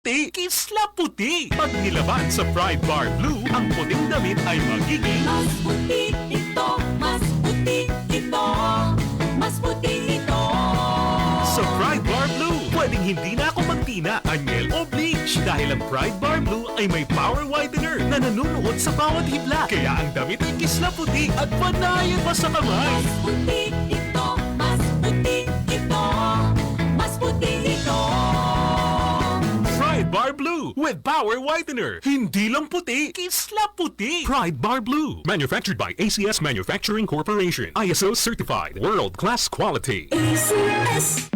Kisla puti. Pag nilaban sa Pride Bar Blue, ang puting damit ay magiging mas puti ito, mas puti ito, mas puti ito. Sa Pride Bar Blue, pwedeng hindi na ako magtina, anyel o bleach dahil ang Pride Bar Blue ay may power whitener na nanunuot sa bawat hibla. Kaya ang damit ay kisla puti at panayan pa sa kamay. Mas puti ito, mas puti ito, mas puti ito. Pride Bar Blue with power whitener. Hindi lang puti, kisla puti. Pride Bar Blue. Manufactured by ACS Manufacturing Corporation. ISO certified. World-class quality. ACS.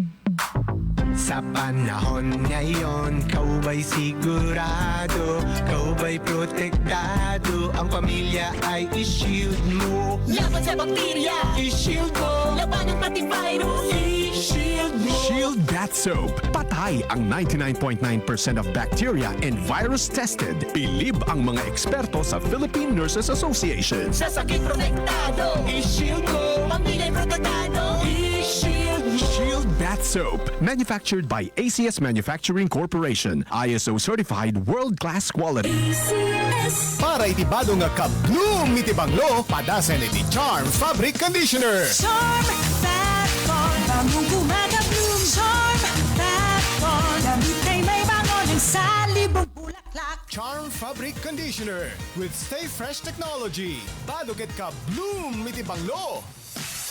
Sa panahon ngayon, kau ba'y sigurado? Kau ba'y protektado? Ang pamilya ay i-shield mo. Laban sa bakterya, I-shield mo. laban ng pati virus, I-shield mo. Shield Bath Soap. Patay ang 99.9% of bacteria and virus tested. Bilib ang mga eksperto sa Philippine Nurses Association. sa sakit protektado, I-shield mo. pamilya'y protektado, I-shield mo. Shield Bath Soap. Manufactured by ACS Manufacturing Corporation. ISO certified world-class quality. ACS. Para itibado nga ka-bloom itibanglo, padasan iti Charm Fabric Conditioner. Charm Fat Bond, bagong kumaka-bloom. Charm Fat Bond, damit ay may bangon ng salibong bulaklak. Charm Fabric Conditioner with Stay Fresh Technology. Baduket ka-bloom itibanglo.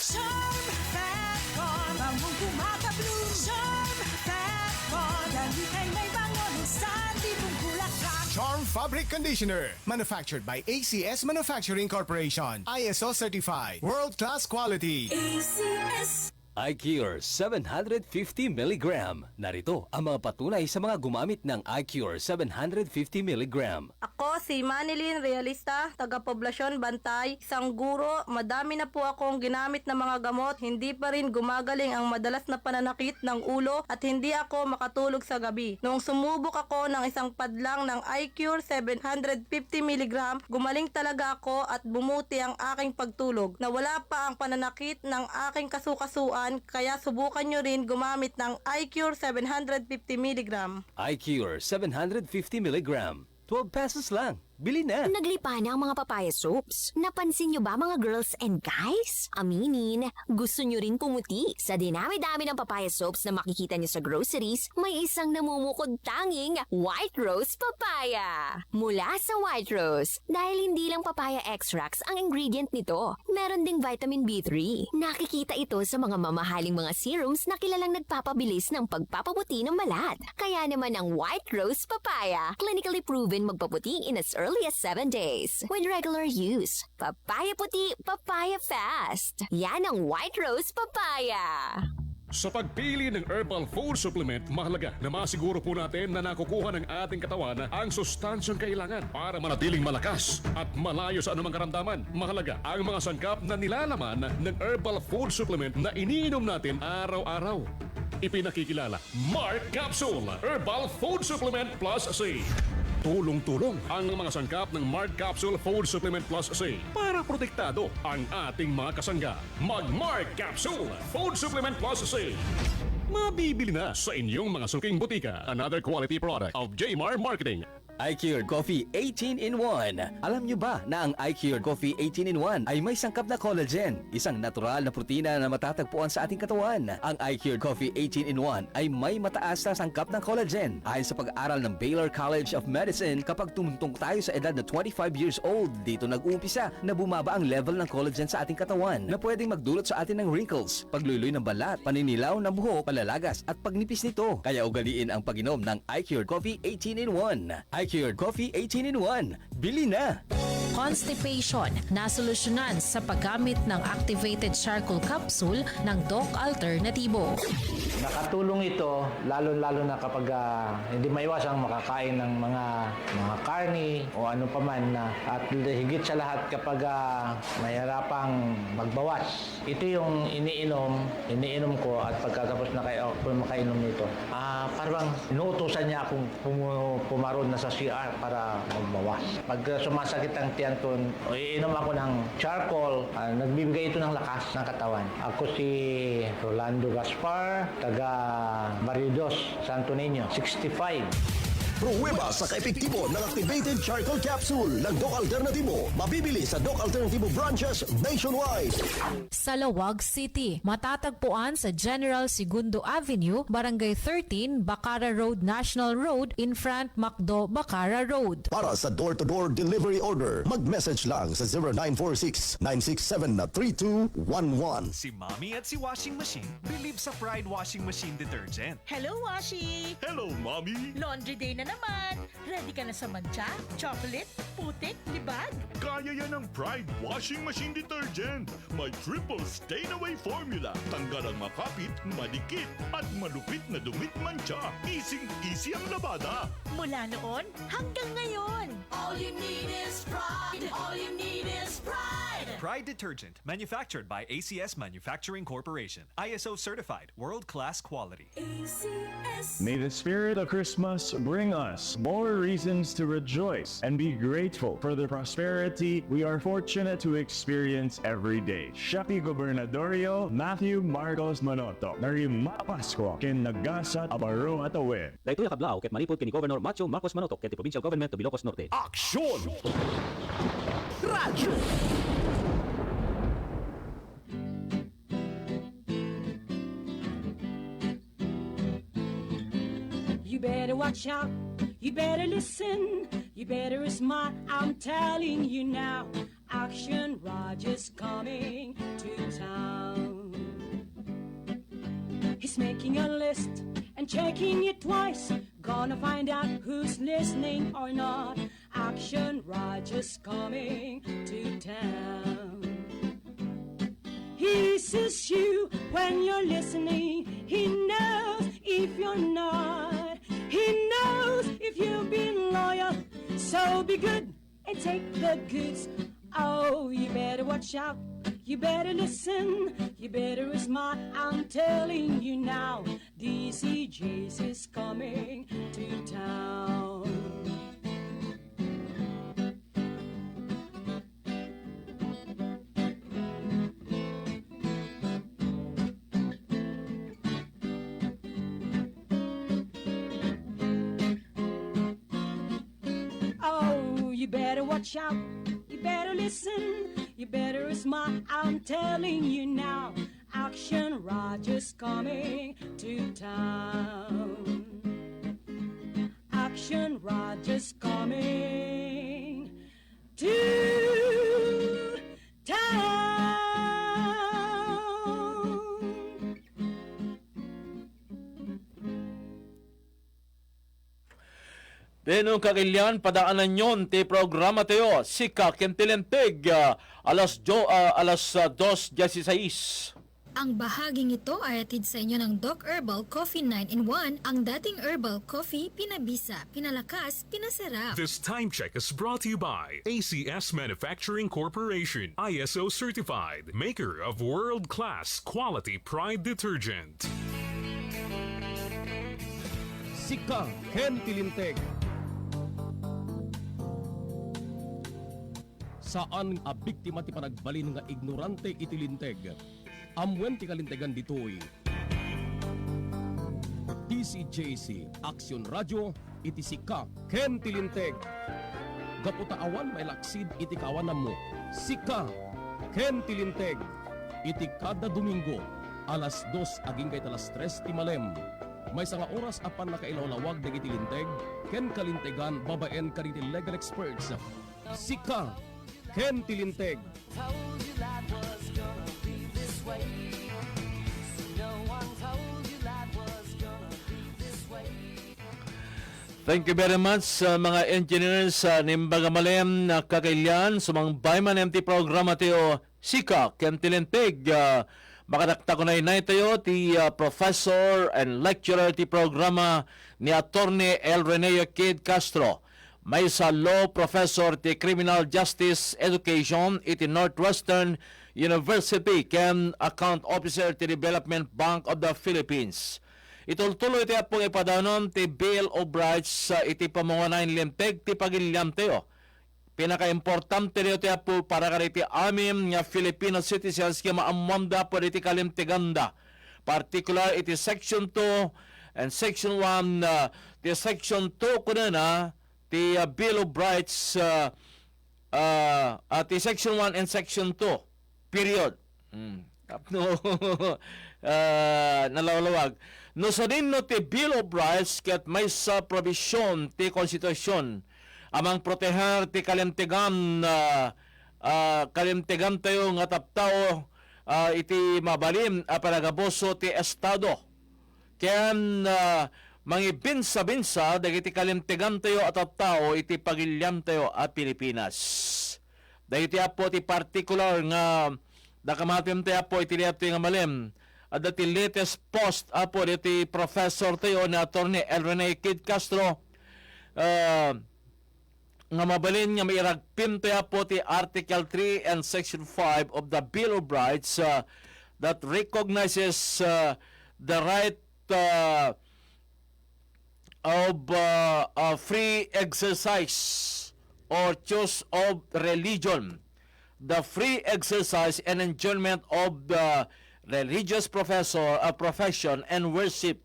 Charm Fat Bond, bagong kumaka-bloom. Charm Fat Bond, damit ay may bangon ng salibong bulaklak. Charm Fabric Conditioner. Manufactured by ACS Manufacturing Corporation. ISO certified. World-class quality. ACS. iCure 750 mg. Narito ang mga patunay sa mga gumamit ng iCure 750 mg. Ako si Manilyn Realista, taga-poblasyon Bantay, isang guro. Madami na po akong ginamit na mga gamot, hindi pa rin gumagaling ang madalas na pananakit ng ulo at hindi ako makatulog sa gabi. Noong sumubok ako ng isang padlang ng iCure 750 mg, gumaling talaga ako at bumuti ang aking pagtulog. Nawala pa ang pananakit ng aking kasukasuan, kaya subukan nyo rin gumamit ng iCure 750 mg. iCure 750 mg. 12 pesos lang. Bili na! Naglipa na ang mga papaya soaps. Napansin nyo ba mga girls and guys? Aminin, gusto nyo rin pumuti. Sa dinami-dami ng papaya soaps na makikita nyo sa groceries, may isang namumukod tanging White Rose Papaya. Mula sa White Rose, dahil hindi lang papaya extracts ang ingredient nito, meron ding vitamin B3. Nakikita ito sa mga mamahaling mga serums na kilalang nagpapabilis ng pagpapaputi ng balat. Kaya naman ang White Rose Papaya, clinically proven magpaputi in as early as 7 days. With regular use, papaya puti, papaya fast. Yan ang White Rose Papaya. Sa pagpili ng herbal food supplement, mahalaga na masiguro po natin na nakukuha ng ating katawan ang sustansyang kailangan para manatiling malakas at malayo sa anumang karamdaman. Mahalaga ang mga sangkap na nilalaman ng herbal food supplement na iniinom natin araw-araw. Ipinakikilala, Mark Capsule Herbal Food Supplement Plus C. Tulong-tulong ang mga sangkap ng Mark Capsule Food Supplement Plus C para protektado ang ating mga kasangga. Mag-Mark Capsule Food Supplement Plus C. Mabibili na sa inyong mga suking butika. Another quality product of JMar Marketing. iCure Coffee 18-in-1. Alam nyo ba na ang iCure Coffee 18-in-1 ay may sangkap na collagen, isang natural na protina na matatagpuan sa ating katawan. Ang iCure Coffee 18-in-1 ay may mataas na sangkap ng collagen. Ayon sa pag-aaral ng Baylor College of Medicine, kapag tumuntong tayo sa edad na 25 years old, dito nag-uumpisa na bumaba ang level ng collagen sa ating katawan na pwedeng magdulot sa atin ng wrinkles, pagluloy ng balat, paninilaw ng buhok, palalagas at pagnipis nito. Kaya ugaliin ang pag-inom ng iCure Coffee 18-in-1. iCure Coffee 18-in-1. Bili na! Constipation na solusyonan sa paggamit ng activated charcoal capsule ng Doc Alternatibo. Nakatulong ito lalo-lalo na kapag hindi maiwasang makakain ng mga karni o ano paman na at higit sa lahat kapag mahirapang magbawas. Ito yung iniinom ko at pagkatapos na kayo makainom nito. Parang inuutosan niya akong pumaroon na sa CR para magbawas. Pag sumasakit ang tiyan ko, iinom ako ng charcoal, nagbibigay ito ng lakas ng katawan. Ako si Rolando Gaspar, taga Barrios, Santo Niño, 65. Pruweba sa kaepektibo ng activated charcoal capsule ng Doc Alternativo. Mabibili sa Doc Alternativo branches nationwide. Sa Lawag City, matatagpuan sa General Segundo Avenue, Barangay 13, Bacara Road, National Road, in front Macdo, Bacara Road. Para sa door-to-door delivery order, mag-message lang sa 0946-967-3211. Si Mommy at si Washing Machine believe sa Pride Washing Machine Detergent. Hello, Washi! Hello, Mommy! Laundry day na naman. Ready ka na sa mancha, chocolate, putik, libag? Kaya yan ng Pride Washing Machine Detergent. May triple stain-away formula. Tanggal ang makapit, madikit, at malupit na dumit mancha. Easy ang labada. Mula noon hanggang ngayon. All you need is pride. All you need is pride. Pride Detergent, manufactured by ACS Manufacturing Corporation. ISO certified, world-class quality. ACS. May the spirit of Christmas bring us more reasons to rejoice and be grateful for the prosperity we are fortunate to experience every day. Shapi Gobernadorio Matthew Marcos Manoto, Narima Pasko, ken Nagasat Abaro at Awe. Dahito yung kablao, ket maripod kini Governor Matthew Marcos Manoto, ket Provincial Government of Ilocos Norte. Aksyon Radyo. You better watch out. You better listen. You better smart. I'm telling you now. Aksyon Radyo's coming to town. He's making a list and checking it twice. Gonna find out who's listening or not. Aksyon Radyo's coming to town. He sees you when you're listening. He knows if you're not. He knows if you've been loyal. So be good and take the goods. Oh, you better watch out. You better listen. You better be smart. I'm telling you now. DZJC coming to town. Oh, you better watch out. You better listen. You better be smart. I'm telling you now. Aksyon Radyo's coming to town. Aksyon Radyo's coming to town. Benong kakilyan, padaanan nyon ti programa tayo, Sika Linteg, alas 2:16. Ang bahaging ito ay atid sa inyo ng Doc Herbal Coffee 9-in-1, ang dating herbal coffee, pinabisa, pinalakas, pinasarap. This time check is brought to you by ACS Manufacturing Corporation, ISO certified, maker of world-class quality Pride Detergent. Sika Linteg. Saan a biktima ti panagbalin nga ignorante iti linteg? Amwen ti kalintegan ditoy. DZJC Aksyon Radyo iti Sika Linteg. Gaputa awan may laksid iti kawanam mo. Sika Linteg. Iti kada Domingo alas 2 aging kay talas 3 ti malem. May sanga oras apan nakailawlawag dagiti linteg ken kalintegan babaen kariti legal experts. Sika Linteg. Thank you very much sa mga engineers sa Nimbaga-Malem na kakailan sumang bayman MT programa tayo Sika Linteg. Makadakta ko na inay tayo ti professor and lecturer ti programa ni Attorney El Reneo Kid Castro. May sa law professor ti Criminal Justice Education iti Northwestern University ken account officer ti Development Bank of the Philippines. Itultuloy ti apong ipadanon ti Bill O'Brien sa iti pamungunayan Linteg ti pagilyam tayo. Pinaka-importante niyo ti apo para kariti amin nga Filipino citizens nga maamwamda po iti kalimtiganda. Particular iti Section 2 and Section 1 ti Section 2 ko na ti Bill of Rights ti Section 1 and Section 2 period. No, nalalawag. No sa din no ti Bill of Rights ket may sa provision ti konstitusyon amang proteher ti kalimtigan kalimtigan tayo nga taptao iti mabalim a panagaboso ti estado. Ken mangibinsa-binsa dagiti kalimtigan tayo at taptao iti pagilyan tayo at Pilipinas. Dagiti apo ti particular nga dakamatim tayo apo iti liat nga malim. At the latest post apo iti professor tayo na Attorney Rene Kid Castro nga mabalin nga mairagpim tayo po ti Article 3 and Section 5 of the Bill of Rights that recognizes the right of free exercise or choice of religion, the free exercise and enjoyment of the religious profession and worship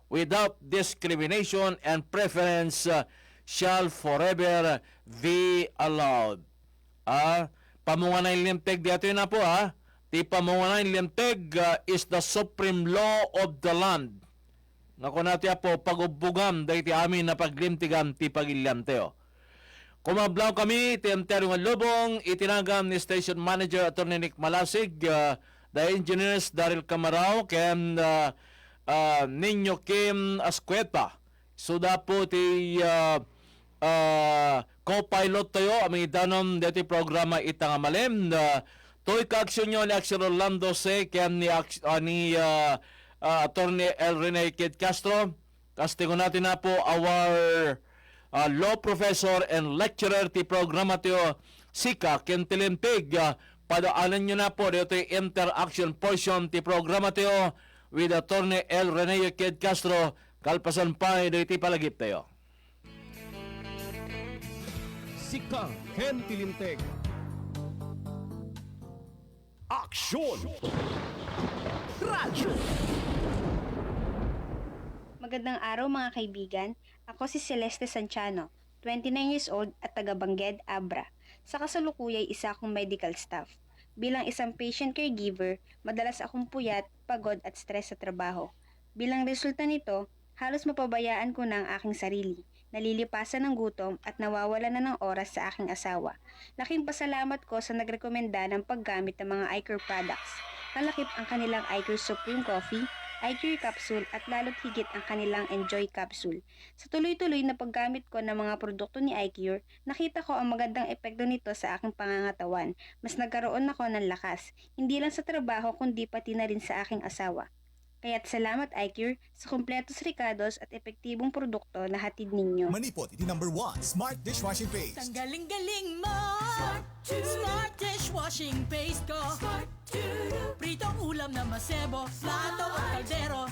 without discrimination and preference shall forever be allowed. Pamunganay Linteg dito na po Ti pamunganay Linteg is the supreme law of the land. Nga natin po pagubugam dahil ti amin na paglimtigam ti pagilyan tayo. Kumablaw kami ti Emteryo nga Lubong, itinagam ni Station Manager Attorney Nick Malasig, the engineers Daryl Camarao, ken Ninyo Kim Ascueta. So po ti co-pilot tayo, aming idanom dito programa itang malim. To'y ka-aksyon nyo ni Aksyon Orlando Se, ken ni Attorney Rene Kid Castro. Kastingon natin na po our law professor and lecturer ti programa tayo Sika, ken Linteg. Padaanan nyo na po dito yung interaction portion ti programa tayo with Attorney Rene Kid Castro. Kalpasan pa dito palagip tayo. Sika, ken Linteg. Aksyon Radyo. Magandang araw mga kaibigan. Ako si Celeste Sanchano, 29 years old at taga Bangged, Abra. Sa kasalukuyay isa akong medical staff. Bilang isang patient caregiver, madalas akong puyat, pagod at stress sa trabaho. Bilang resulta nito, halos mapabayaan ko na ang aking sarili. Nalilipasan ng gutom at nawawala na ng oras sa aking asawa. Laking pasalamat ko sa nagrekomenda ng paggamit ng mga iCare products. Malakip ang kanilang iCare Supreme Coffee, iCare Capsule at lalo't higit ang kanilang Enjoy Capsule. Sa tuloy-tuloy na paggamit ko ng mga produkto ni iCare, nakita ko ang magandang epekto nito sa aking pangangatawan. Mas nagkaroon ako ng lakas, hindi lang sa trabaho kundi pati na rin sa aking asawa. Kaya't salamat iCare sa kumpletos rikados at epektibong produkto na hatid ninyo. Manipot, iti number 1, Smart Dishwashing Paste. Tanggaling-galing mo, Smart Dishwashing Paste ko. Pritong ulam na masebo, plato at kaldero.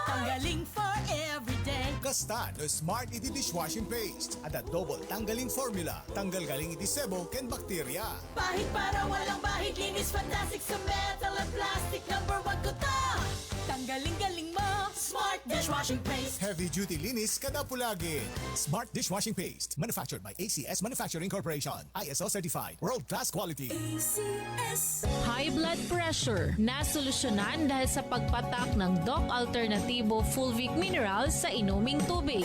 Tanggaling for everyday. Kasta no Smart iti Dishwashing Paste at a double tanggaling formula. Tanggal galing iti sebo ken bakterya. Bahid para walang bahid, linis fantastic sa metal at plastic. Number 1 ko to. Tanggaling-galing mo, Smart Dishwashing Paste. Heavy duty linis kada pulagin. Smart Dishwashing Paste, manufactured by ACS Manufacturing Corporation. ISO certified, world class quality. ACS. High blood pressure na solusyonan dahil sa pagpatak ng Doc Alternativo Full Vic Minerals sa inuming tubig.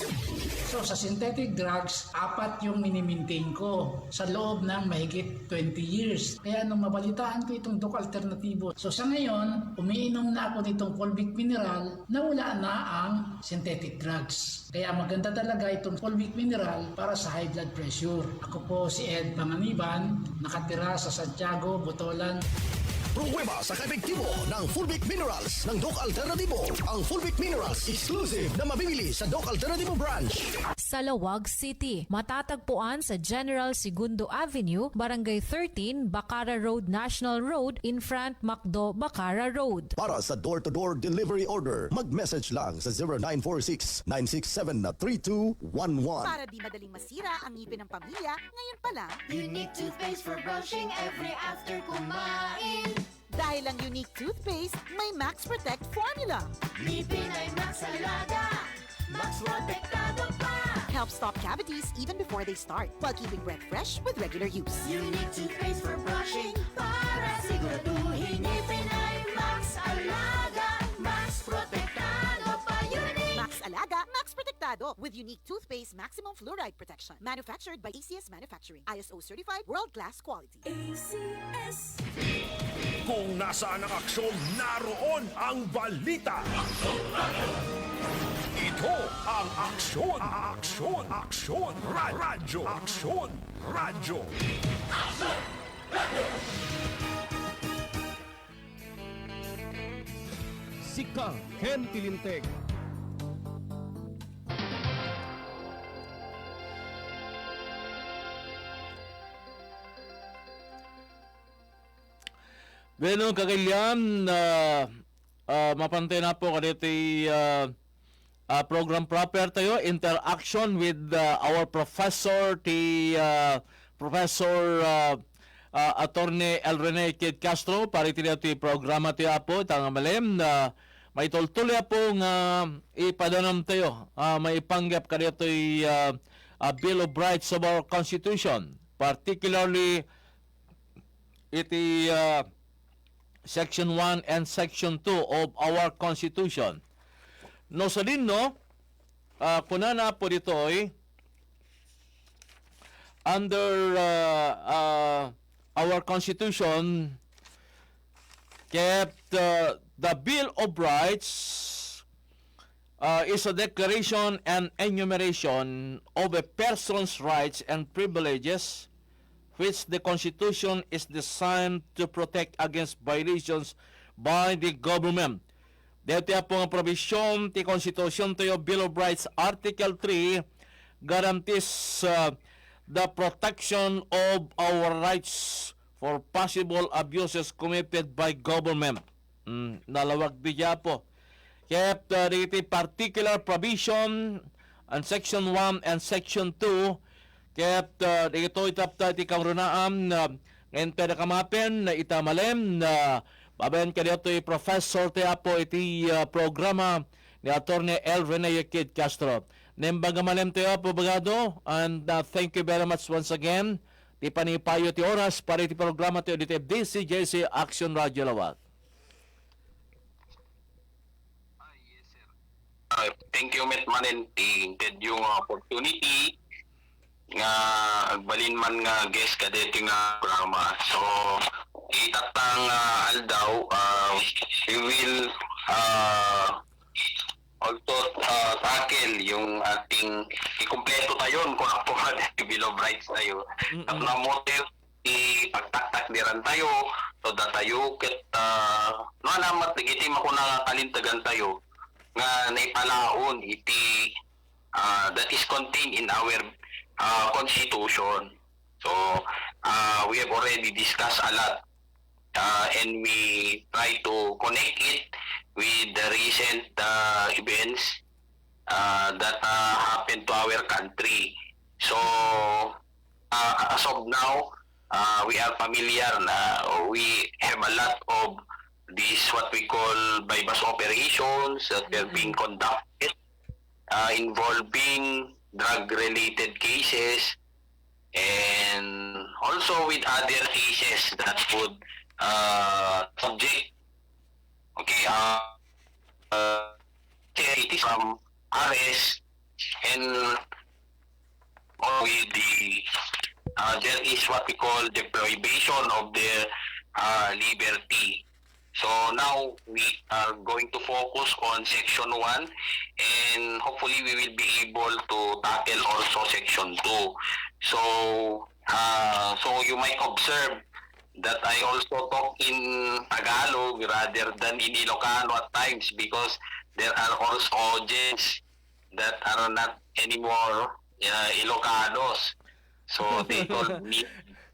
So sa synthetic drugs, 4 yung minimaintain ko sa loob ng mahigit 20 years. Kaya nung mabalitaan ko itong Doc Alternativo, so sa ngayon, umiinom na ako nitong Fulvic Mineral na wala na ang synthetic drugs. Kaya maganda talaga itong Fulvic Mineral para sa high blood pressure. Ako po si Ed Panganiban, nakatira sa Santiago, Botolan. Pruweba sa kaepektibo ng Fulvic Minerals ng Doc Alternativo. Ang Fulvic Minerals exclusive na mabibili sa Doc Alternativo branch. Sa Lawag City, matatagpuan sa General Segundo Avenue, Barangay 13, Bacara Road National Road, in front Macdo, Bacara Road. Para sa door-to-door delivery order, mag-message lang sa 0946-967-3211. Para di madaling masira ang ngipin ng pamilya, ngayon pa lang, Unique toothpaste for brushing every after kumain. dahil ang unique toothpaste may Max Protect formula. Ngipin ay Max Alaga. Max Protectado pa. Helps stop cavities even before they start, while keeping breath fresh with regular use. Unique toothpaste for brushing para siguraduhin ngipin ay Max Alaga. Max Protectado pa. Unique. Max Alaga, Max Protectado with unique toothpaste maximum fluoride protection. Manufactured by ACS Manufacturing. ISO certified world-class quality. ACS. Kung nasaan ang aksyon, naroon ang balita. Ito ang Aksyon Radyo. Aksyon Radyo. Sika Ken Linteg. Bueno, kagayam na mapantay na po kadito program proper tayo, interaction with our professor, Professor Attorney El Rene Kid Castro, para iti programa tayo po, tanga malem na may tultuloy po nga ipadanam tayo, may ipanggap kadito Bill of Rights of our Constitution, particularly iti Section 1 and Section 2 of our Constitution. No sa din, no, kunana po dito under our Constitution, kept the Bill of Rights is a declaration and enumeration of a person's rights and privileges which the Constitution is designed to protect against violations by the government. Dito po ang provision ti Constitution to Bill of Rights Article 3 guarantees the protection of our rights for possible abuses committed by government. Nalawag diya po. Kept the particular provision on Section 1 and Section 2 kept dito itapta ti kamrunaan ngayon pwede kamapen na itamalem na babayan ka dito professor tiya po iti programa ni Attorney El Rene Kid Castro. Nembaga malem tiya po bagado, and thank you very much once again. Ti panipayo ti oras para iti programa tiyo dito DZJC Aksyon Radyo Lawag. Thank you, Met Manenting. Yung opportunity nga agbalin man nga guest kadete nga programa. So itatang aldaw we will also tackle yung ating ikumpleto tayo kung ako Bill of Rights tayo. Ang motive pagtaktak diran tayo so that tayo ket naalamat legitim ako na kalintagan tayo nga naipalaon iti that is contained in our Constitution. So we have already discussed a lot and we try to connect it with the recent events that happened to our country. So as of now, we are familiar na we have a lot of this what we call bypass operations that are being conducted involving drug-related cases and also with other cases that would subject it is from arrest and with the there is what we call the prohibition of their liberty. So now we are going to focus on Section 1 and hopefully we will be able to tackle also Section 2. So so you might observe that I also talk in Tagalog rather than in Ilocano at times because there are also audience that are not anymore Ilocanos. So they told me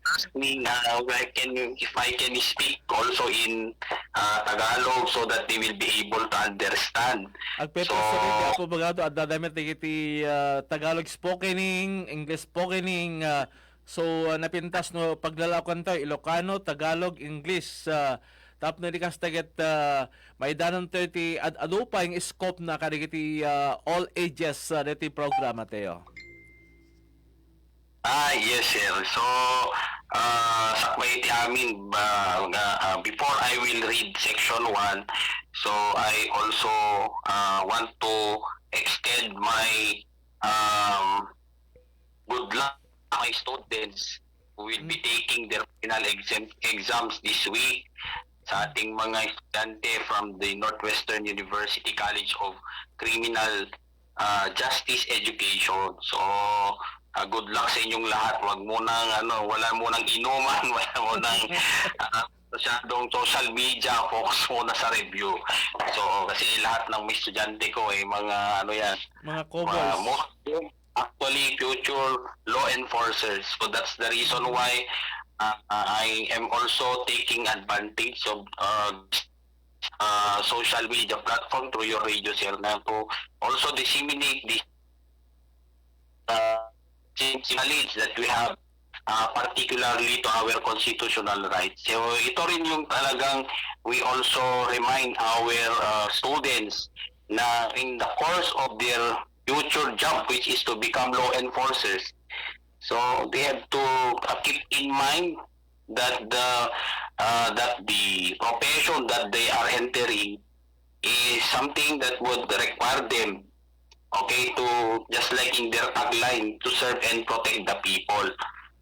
asking if I can speak also in Tagalog so that they will be able to understand. Agpeto so, sa ako bagado at dadamit iti Tagalog spokening, English spokening, so napintas no paglalakan tayo Ilocano, Tagalog, English. Tap na di kastaget may danon 30 ano pa yung scope na kadagiti all ages diti programa tayo. Yes, sir. So, sakbay iti amin, before I will read section 1, so I also want to extend my good luck to my students who will be taking their final exams this week sa ating mga estudyante from the Northwestern University College of Criminal Justice Education. So, good luck sa inyong lahat. Wala munang inuman, wala munang masyadong social media, focus muna sa review. So, kasi lahat ng mga estudyante ko mga mga cobbles. Actually, future law enforcers. So, that's the reason why I am also taking advantage of social media platform through your radio, sir, na to also disseminate this knowledge that we have, particularly to our constitutional rights. So ito rin yung talagang we also remind our students na in the course of their future job, which is to become law enforcers, so they have to keep in mind that the profession that they are entering is something that would require them, okay, to just like in their tagline, to serve and protect the people.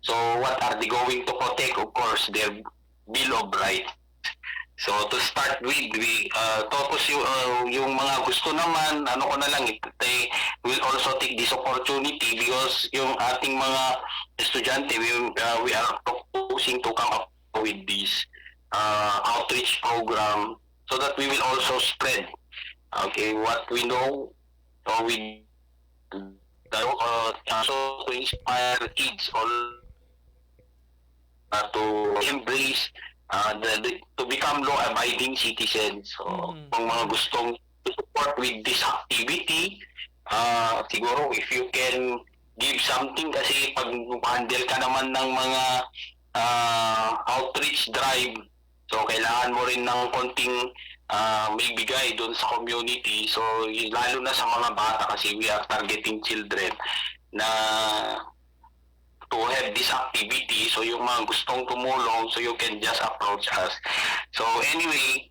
So what are they going to protect? Of course, their Bill of Rights. So to start with, tapos yung mga gusto naman, ko na lang, they will also take this opportunity because yung ating mga estudyante, we are proposing to come up with this outreach program so that we will also spread, okay, what we know, so we also to inspire kids all to embrace to become law-abiding citizens. So, kung mga gustong support with this activity, siguro if you can give something, kasi pag handle ka naman ng mga outreach drive, so kailangan mo rin ng konting may bigay doon sa community. So, lalo na sa mga bata kasi we are targeting children na to have this activity. So yung mga gustong tumulong, so you can just approach us. So anyway,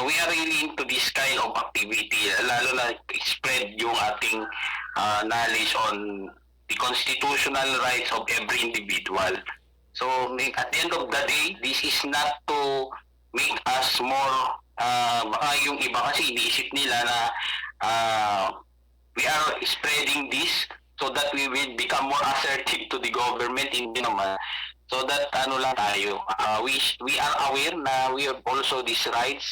we are really into this kind of activity, lalo na spread yung ating knowledge on the constitutional rights of every individual. So at the end of the day, this is not to make us more, baka yung iba kasi iniisip nila na we are spreading this so that we will become more assertive to the government, hindi naman. So that lang tayo, we are aware na we have also these rights,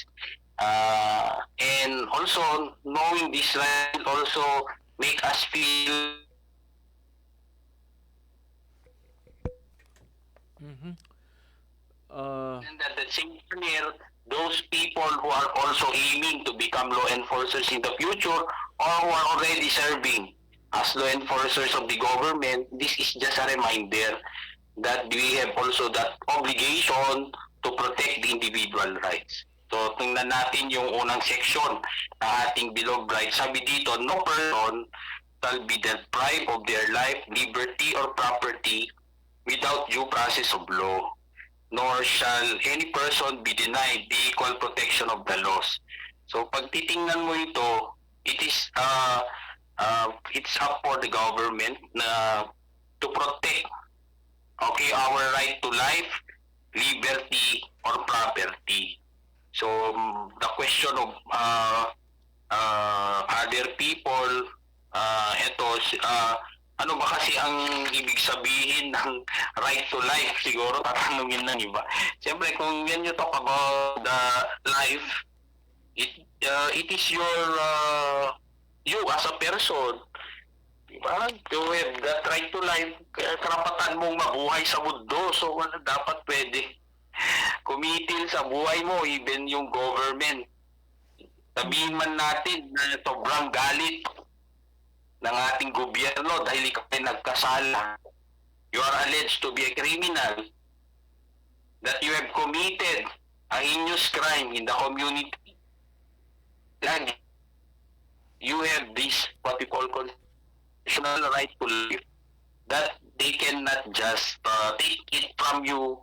and also knowing these rights also make us feel and at the same time, those people who are also aiming to become law enforcers in the future or who are already serving as law enforcers of the government, this is just a reminder that we have also that obligation to protect the individual rights. So, tingnan natin yung unang section ng ating Bill of Rights. Sabi dito, no person shall be deprived of their life, liberty, or property without due process of law, nor shall any person be denied the equal protection of the laws. So, pag titingnan mo ito, it is it's up for the government na to protect, okay, our right to life, liberty, or property. So the question of other people, ano ba kasi ang ibig sabihin ng right to life? Siguro tatanungin ng iba. Siyempre, kung when you talk about the life, it is your you as a person, diba? You have that right to life, karapatan mong mabuhay sa mundo. So wala dapat pwede kumitil sa buhay mo, even yung government. Sabihin man natin na sobrang galit ng ating gobyerno dahil ikaw ay nagkasala, you are alleged to be a criminal, that you have committed a heinous crime in the community, lagi, you have this what we call constitutional right to life that they cannot just take it from you.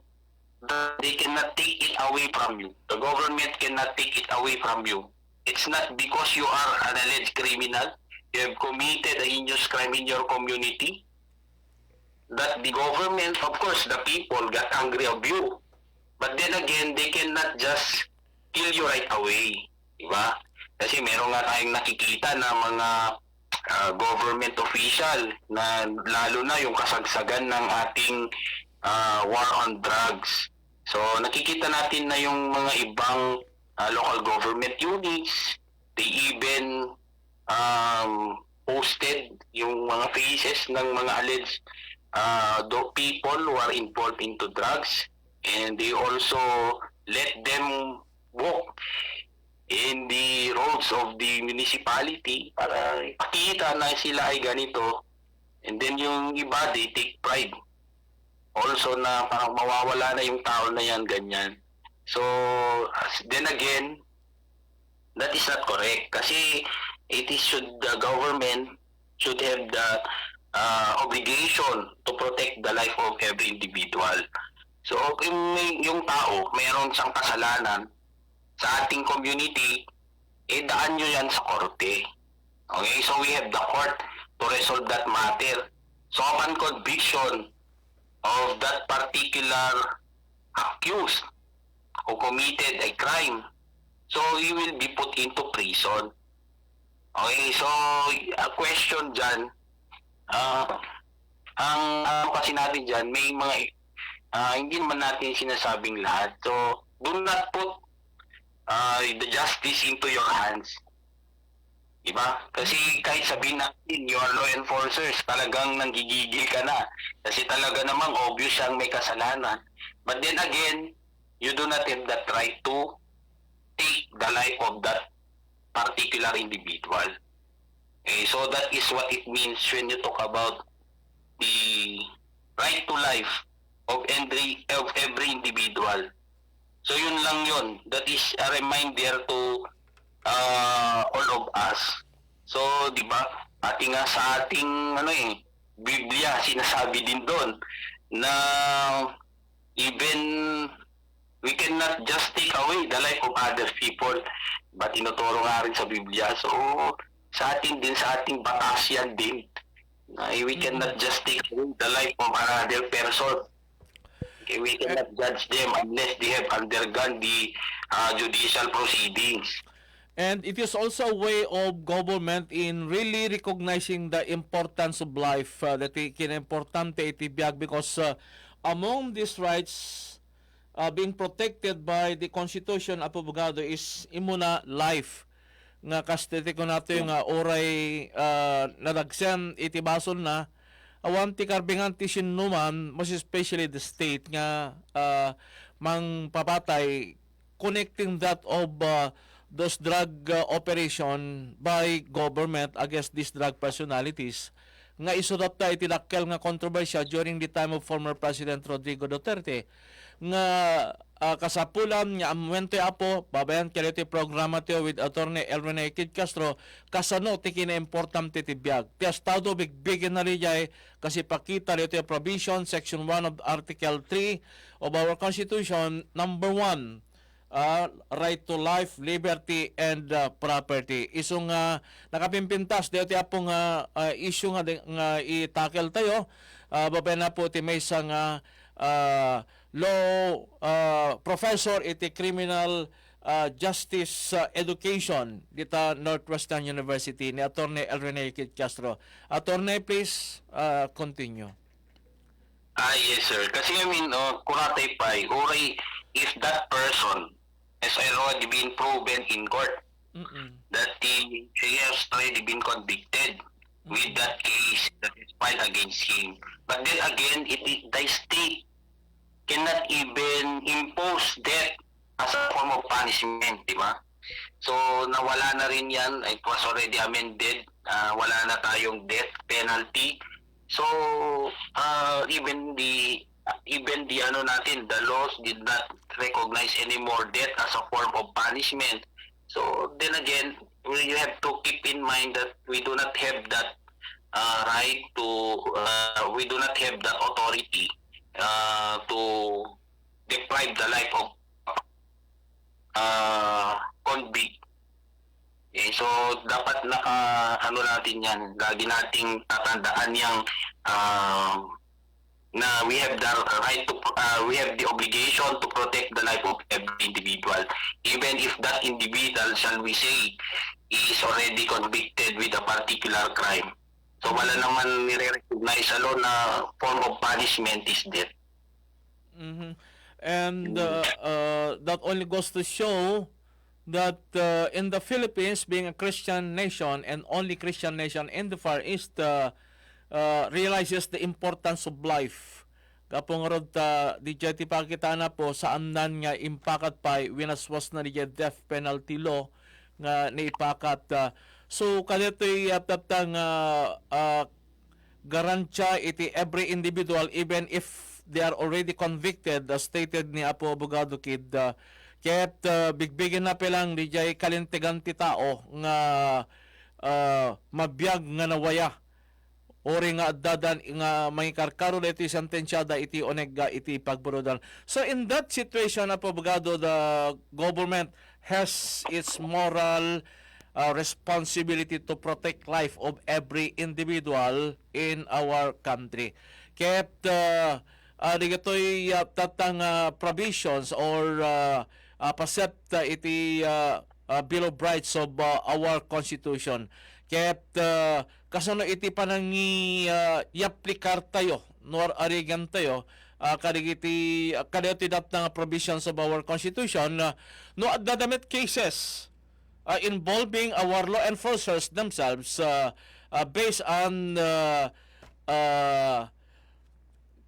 They cannot take it away from you. The government cannot take it away from you. It's not because you are an alleged criminal, you have committed a heinous crime in your community, that the government, of course, the people got angry of you. But then again, they cannot just kill you right away. Diba? Kasi meron nga tayong nakikita na mga government official na lalo na yung kasagsagan ng ating war on drugs. So nakikita natin na yung mga ibang local government units, they even posted yung mga faces ng mga alleged people who are involved into drugs, and they also let them walk in the roads of the municipality para ipakita na sila ay ganito, and then yung iba they take pride also na parang mawawala na yung tao na yan, ganyan. So then again, that is not correct kasi the government should have the obligation to protect the life of every individual. So yung tao mayroon siyang kasalanan sa ating community, daan nyo yan sa korte. Okay, so we have the court to resolve that matter. So upon conviction of that particular accused who committed a crime, so he will be put into prison. Okay, so a question dyan, ang kasi natin dyan, may mga hindi naman natin sinasabing lahat. So do not put the justice into your hands. Diba? Kasi kahit sabihin natin, you are law enforcers, talagang nanggigigil ka na. Kasi talaga namang obvious siyang may kasalanan. But then again, you do not have that right to take the life of that particular individual. Okay, so that is what it means when you talk about the right to life of every individual. So yun lang yun. That is a reminder to all of us. So, di ba, pati nga sa ating Biblia, sinasabi din doon na even we cannot just take away the life of other people, but inuturo nga rin sa Biblia. So, sa atin din, sa ating batas yan din, we cannot just take away the life of another person. Okay, we cannot judge them unless they have undergone the judicial proceedings. And it is also a way of government in really recognizing the importance of life that importante itibiyag because among these rights being protected by the Constitution of Abogado is imuna life nga kastete ko nato yung oray nadagsen itibason na awan ti karbinganti sinuman most especially the state nga mang papatay connecting that of those drug operation by government against these drug personalities nga isudat ta itinakkel nga kontrobersya during the time of former President Rodrigo Duterte nga kasapulan nga amwento apo babayan kaya iti programa tiyo with Attorney Elrene Kid Castro kasano ti kinaimportante ti biag ti estado bigbigin na rin kasi pakita ito yung provision section 1 of article 3 of our Constitution number 1 right to life, liberty, and property. Isong nakapimpintas, dito apong issue nga i-tackle tayo. Babay na po iti may isang law professor iti criminal justice education dito Northwestern University ni Attorney Elrene Kid Castro. Attorney, please continue. Yes, sir. Kasi kuratay pa, if that person has already been proven in court that he has already been convicted with that case that is filed against him. But then again, the state cannot even impose death as a form of punishment, di ba? So, nawala na rin yan. It was already amended. Wala na tayong death penalty. So, even the the laws did not recognize anymore death as a form of punishment. So then again, you have to keep in mind that we do not have that right to, we do not have that authority to deprive the life of convict. Okay, so dapat natin yan, lagi nating tatandaan yang na we have the right to, we have the obligation to protect the life of every individual, even if that individual, shall we say, is already convicted with a particular crime. So wala naman nire-recognize sa law na form of punishment is death. And that only goes to show that in the Philippines, being a Christian nation and only Christian nation in the Far East, realizes the importance of life. Kapong rod di jeti pakita na po sa amnan nga impakat pa winaswas na di death penalty law nga naipakat. So kadito'y tatang garantya iti every individual even if they are already convicted, as stated ni Apo Abogado Kid, kaya't bigbigin na pelang di jay kalintigan ti tao nga mabiyag nga nawaya ori nga dadan nga mangikarkaro da iti sentensyada iti oneg iti pagburudan. So in that situation, Apo Abogado, the government has its moral responsibility to protect life of every individual in our country. Kaya't digito'y tatang provisions or paset iti Bill of Rights of our Constitution. Kaya't kasano iti panangi i-aplikar tayo nor arigan tayo kaditi datang provisions of our Constitution no dadamit cases involving our law enforcers themselves based on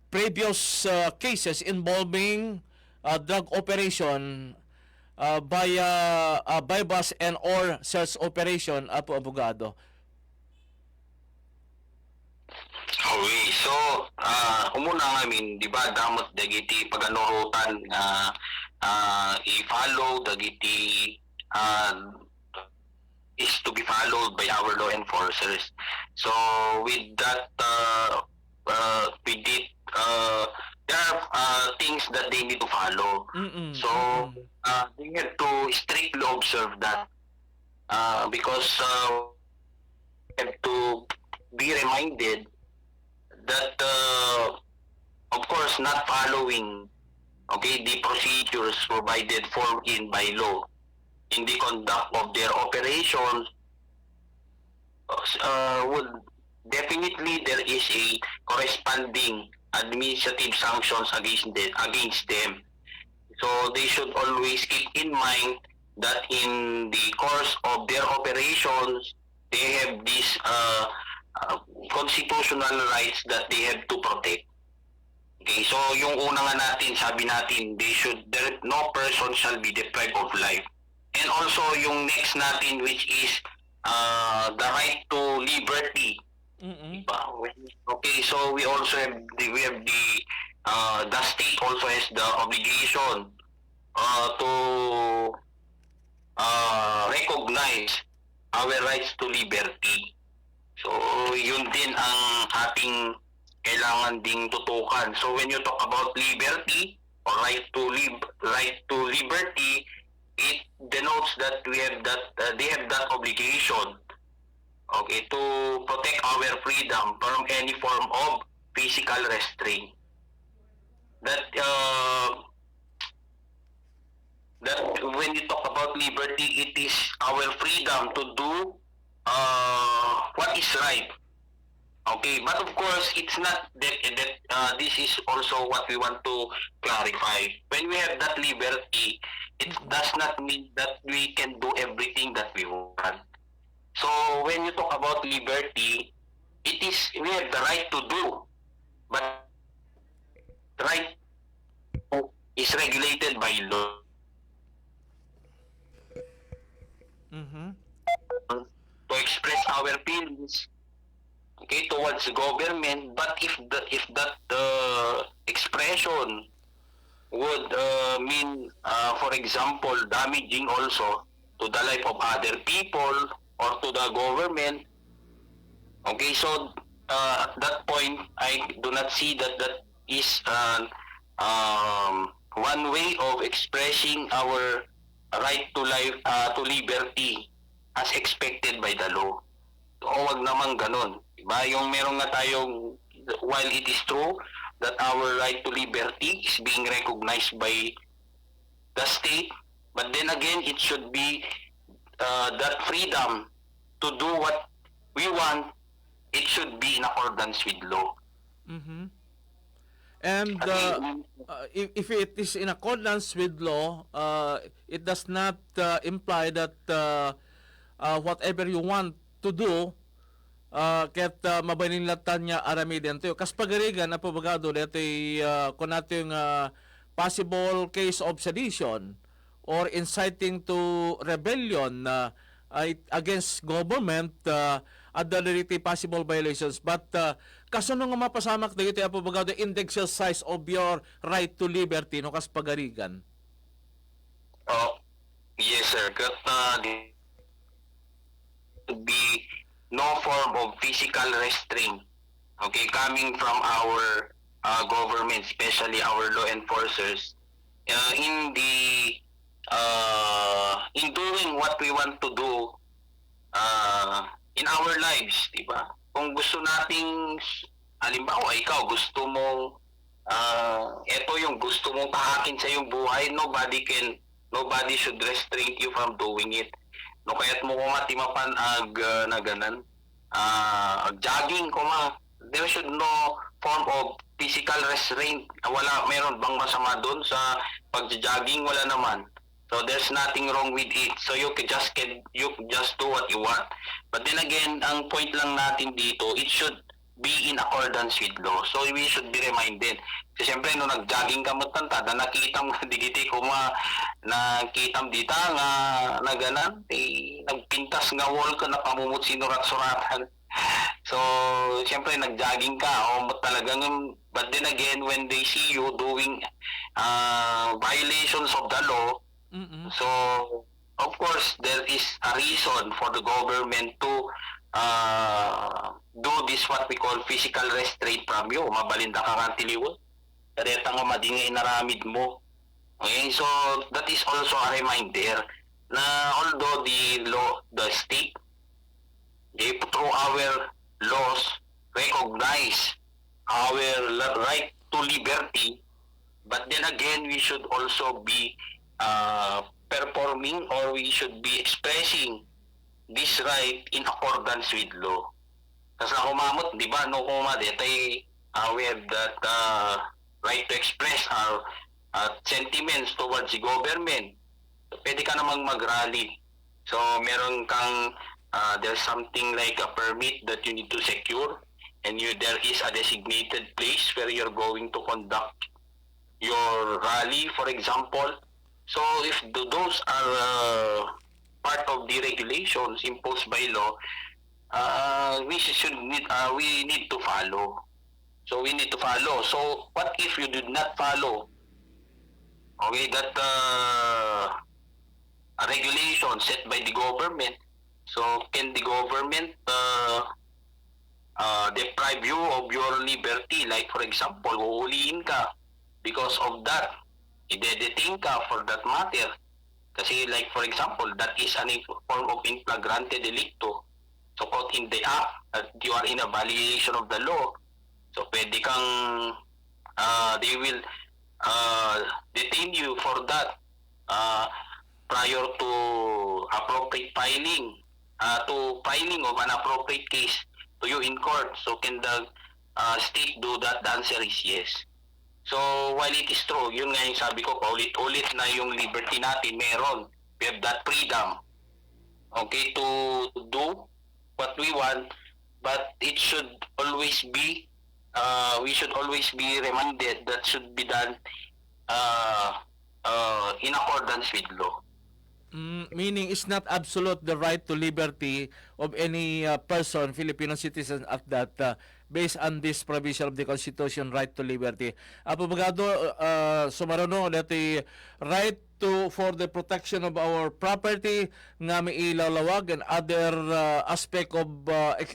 previous cases involving drug operation by bus and or search operation, Apo Abogado. Okay, so umuna ngamin, di ba, damot dagiti paganurutan i-follow dagiti is to be followed by our law enforcers. So with that, we did there are things that they need to follow. So they have to strictly observe that because have to be reminded that of course not following the procedures provided for in by law in the conduct of their operations would definitely there is a corresponding administrative sanctions against them. So they should always keep in mind that in the course of their operations they have these constitutional rights that they have to protect. Okay, so yung una nga natin, sabi natin, no person shall be deprived of life. And also yung next natin, which is the right to liberty. Okay, so we also have the state also has the obligation to recognize our rights to liberty. So yun din ang ating kailangan ding tutukan. So when you talk about liberty or right to liberty, it denotes that we have that they have that obligation, to protect our freedom from any form of physical restraint. That when you talk about liberty, it is our freedom to do what is right. Okay, but of course, it's not that this is also what we want to clarify. When we have that liberty, it does not mean that we can do everything that we want. So when you talk about liberty, we have the right to do, but right is regulated by law. To express our feelings, towards the government, but if that expression would mean, for example, damaging also to the life of other people or to the government. Okay, so at that point, I do not see that that is one way of expressing our right to life, to liberty as expected by the law. O wag naman ganun. Diba? Yung meron nga tayong, while it is true that our right to liberty is being recognized by the state, but then again, it should be that freedom to do what we want, it should be in accordance with law. Mm-hmm. And if it is in accordance with law, it does not imply that whatever you want to do, ket mabaninlatan niya aramiden tayo. Kas pagarigan na pabagado dito kung nato yung possible case of sedition or inciting to rebellion against government, adulterity possible violations. But kasunong nga mapasamak dito yung pabagado in the exercise of your right to liberty no kas pagarigan. Oh, yes sir. Kat be no form of physical restraint, okay, coming from our government, especially our law enforcers, in doing what we want to do in our lives, di ba? Kung gusto nating, halimbawa, ikaw gusto mong ito yung gusto mong tahakin sa iyong buhay, nobody should restrain you from doing it. No, kaya't mo kumatimapan na ganan, jogging there should no form of physical restraint. Meron bang masama doon sa pag-jogging? Wala naman. So there's nothing wrong with it. So you just do what you want. But then again, ang point lang natin dito, it should be in accordance with law. So we should be reminded. Kasi siyempre, nung nag-jogging ka mo tanta, na nakitam digiti ko nakitam dita nga na ganan, nagpintas nga wall ko na pamumut sinurat-suratan. So, siyempre, nag-jogging ka, talagang, but then again, when they see you doing violations of the law, so, of course, there is a reason for the government to do this what we call physical restraint from you. Mabalinda ka nga tiliwon. Kareta nga madingay naramid mo. Okay, so that is also a reminder na although the state, through our laws, recognize our right to liberty, but then again, we should also be performing, or we should be expressing this right in accordance with law. Kasi kumamot, di ba, no kumadetay, we have that right to express our sentiments towards the government. So, pwede ka namang mag-rally. So, meron kang, there's something like a permit that you need to secure, and there is a designated place where you're going to conduct your rally, for example. So, if those are part of the regulations imposed by law, we need to follow. So we need to follow. So what if you did not follow? Okay, that a regulation set by the government. So can the government deprive you of your liberty? Like for example, huhulihin ka because of that. I-detain ka for that matter. Kasi like for example, that is a form of in flagrante delicto. So caught in the act that you are in a violation of the law. So pwede kang, they will detain you for that prior to appropriate filing, to filing of an appropriate case to you in court. So can the state do that? The answer is yes. So while it is true, yun nga yung sabi ko, paulit-ulit na yung liberty natin meron. We have that freedom, okay, to do what we want, but it should always be, we should always be reminded that should be done in accordance with law. Meaning it's not absolute the right to liberty of any person, Filipino citizen at that based on this provision of the Constitution, right to liberty. Abogado, sumaruno dati right for the protection of our property nga may ilalawag and other aspect of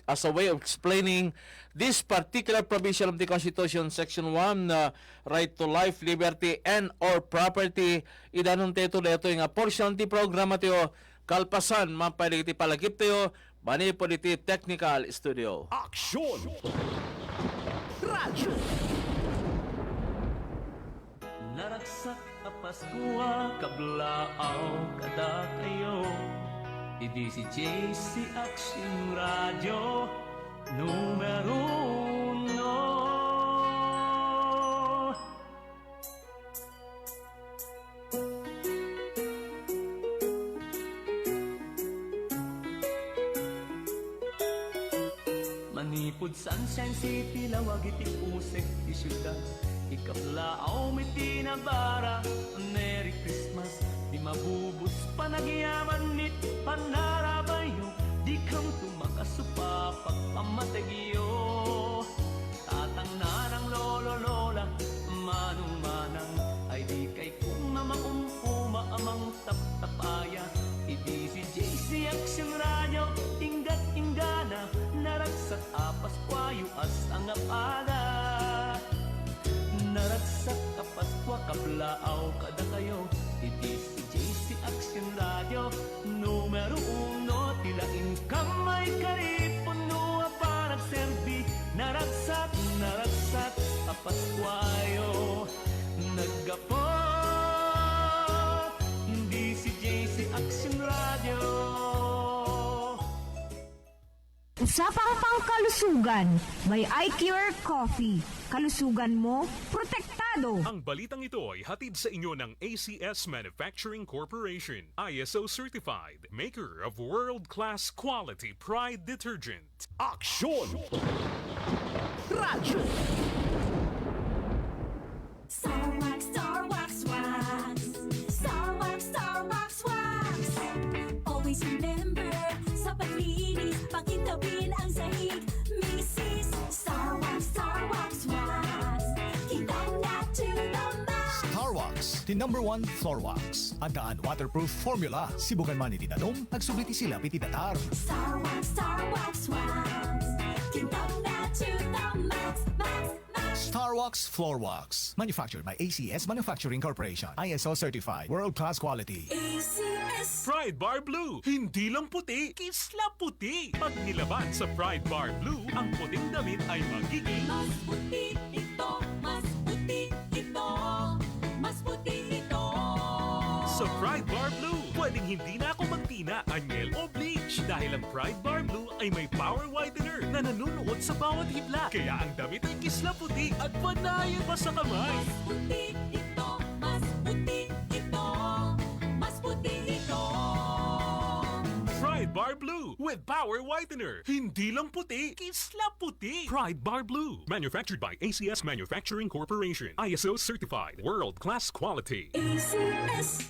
as a way of explaining this particular provision of the Constitution, Section 1, right to life, liberty, and or property. Idanong teto dito nga portion ti programa tiyo kalpasan mapaliti palagip tiyo bani po diti technical studio. Aksyon Radyo. Naragsak Paskua kablaaw kada kayo DZJC Aksyon Radyo numero 1. Manipod Sunshine City lawag iti pusek ti syudad Ikablaaw may tinabara Merry Christmas Di mabubus panagyaman nit panarabayo Di kang tumakasupa pagpamatagyo Tatang nanang lolo lola Manong manang Ay di kay kumamaumpuma amang taptapaya DZJC Aksyon Radyo Inggat inggana Naragsat apas kwayo as ang apada Naragsak Paskua kablaaw kada kayo DZJC Aksyon Radyo numero 1 tilain kamay karipon no para serbi Naragsak Paskwayo nagapot DZJC Aksyon Radyo. Usapang pangkalusugan, may iCure Coffee. Kalusugan mo, protektado. Ang balitang ito ay hatid sa inyo ng ACS Manufacturing Corporation, ISO certified, maker of world-class quality Pride detergent. Aksyon Radyo. Star Wax, always remember, sa paglinis, pakitawin ang sahig, Mrs. Star Wax, kitang na to the max. Star Wax, the #1 floor wax. Adaan waterproof formula. Sibukan man itinanom, nagsubliti sila pititatar. Star Wax, kitang na to the max. Star Wax Floor Wax. Manufactured by ACS Manufacturing Corporation. ISO certified. World-class quality. ACS Pride Bar Blue. Hindi lang puti, kisla puti. Pag nilaban sa Pride Bar Blue, ang puting damit ay magiging mas puti ito, mas puti ito, mas puti ito. Sa Pride Bar Blue, pwedeng hindi na ako magtina, anyel o bleach dahil ang Pride Bar Blue ay may power whitener na nanunuot sa bawat hibla. Kaya ang damit ay kisla puti at panayan pa sa kamay. Mas puti ito, mas puti ito, mas puti ito. Pride Bar Blue with power whitener. Hindi lang puti, kisla puti. Pride Bar Blue. Manufactured by ACS Manufacturing Corporation. ISO certified. World-class quality. ACS.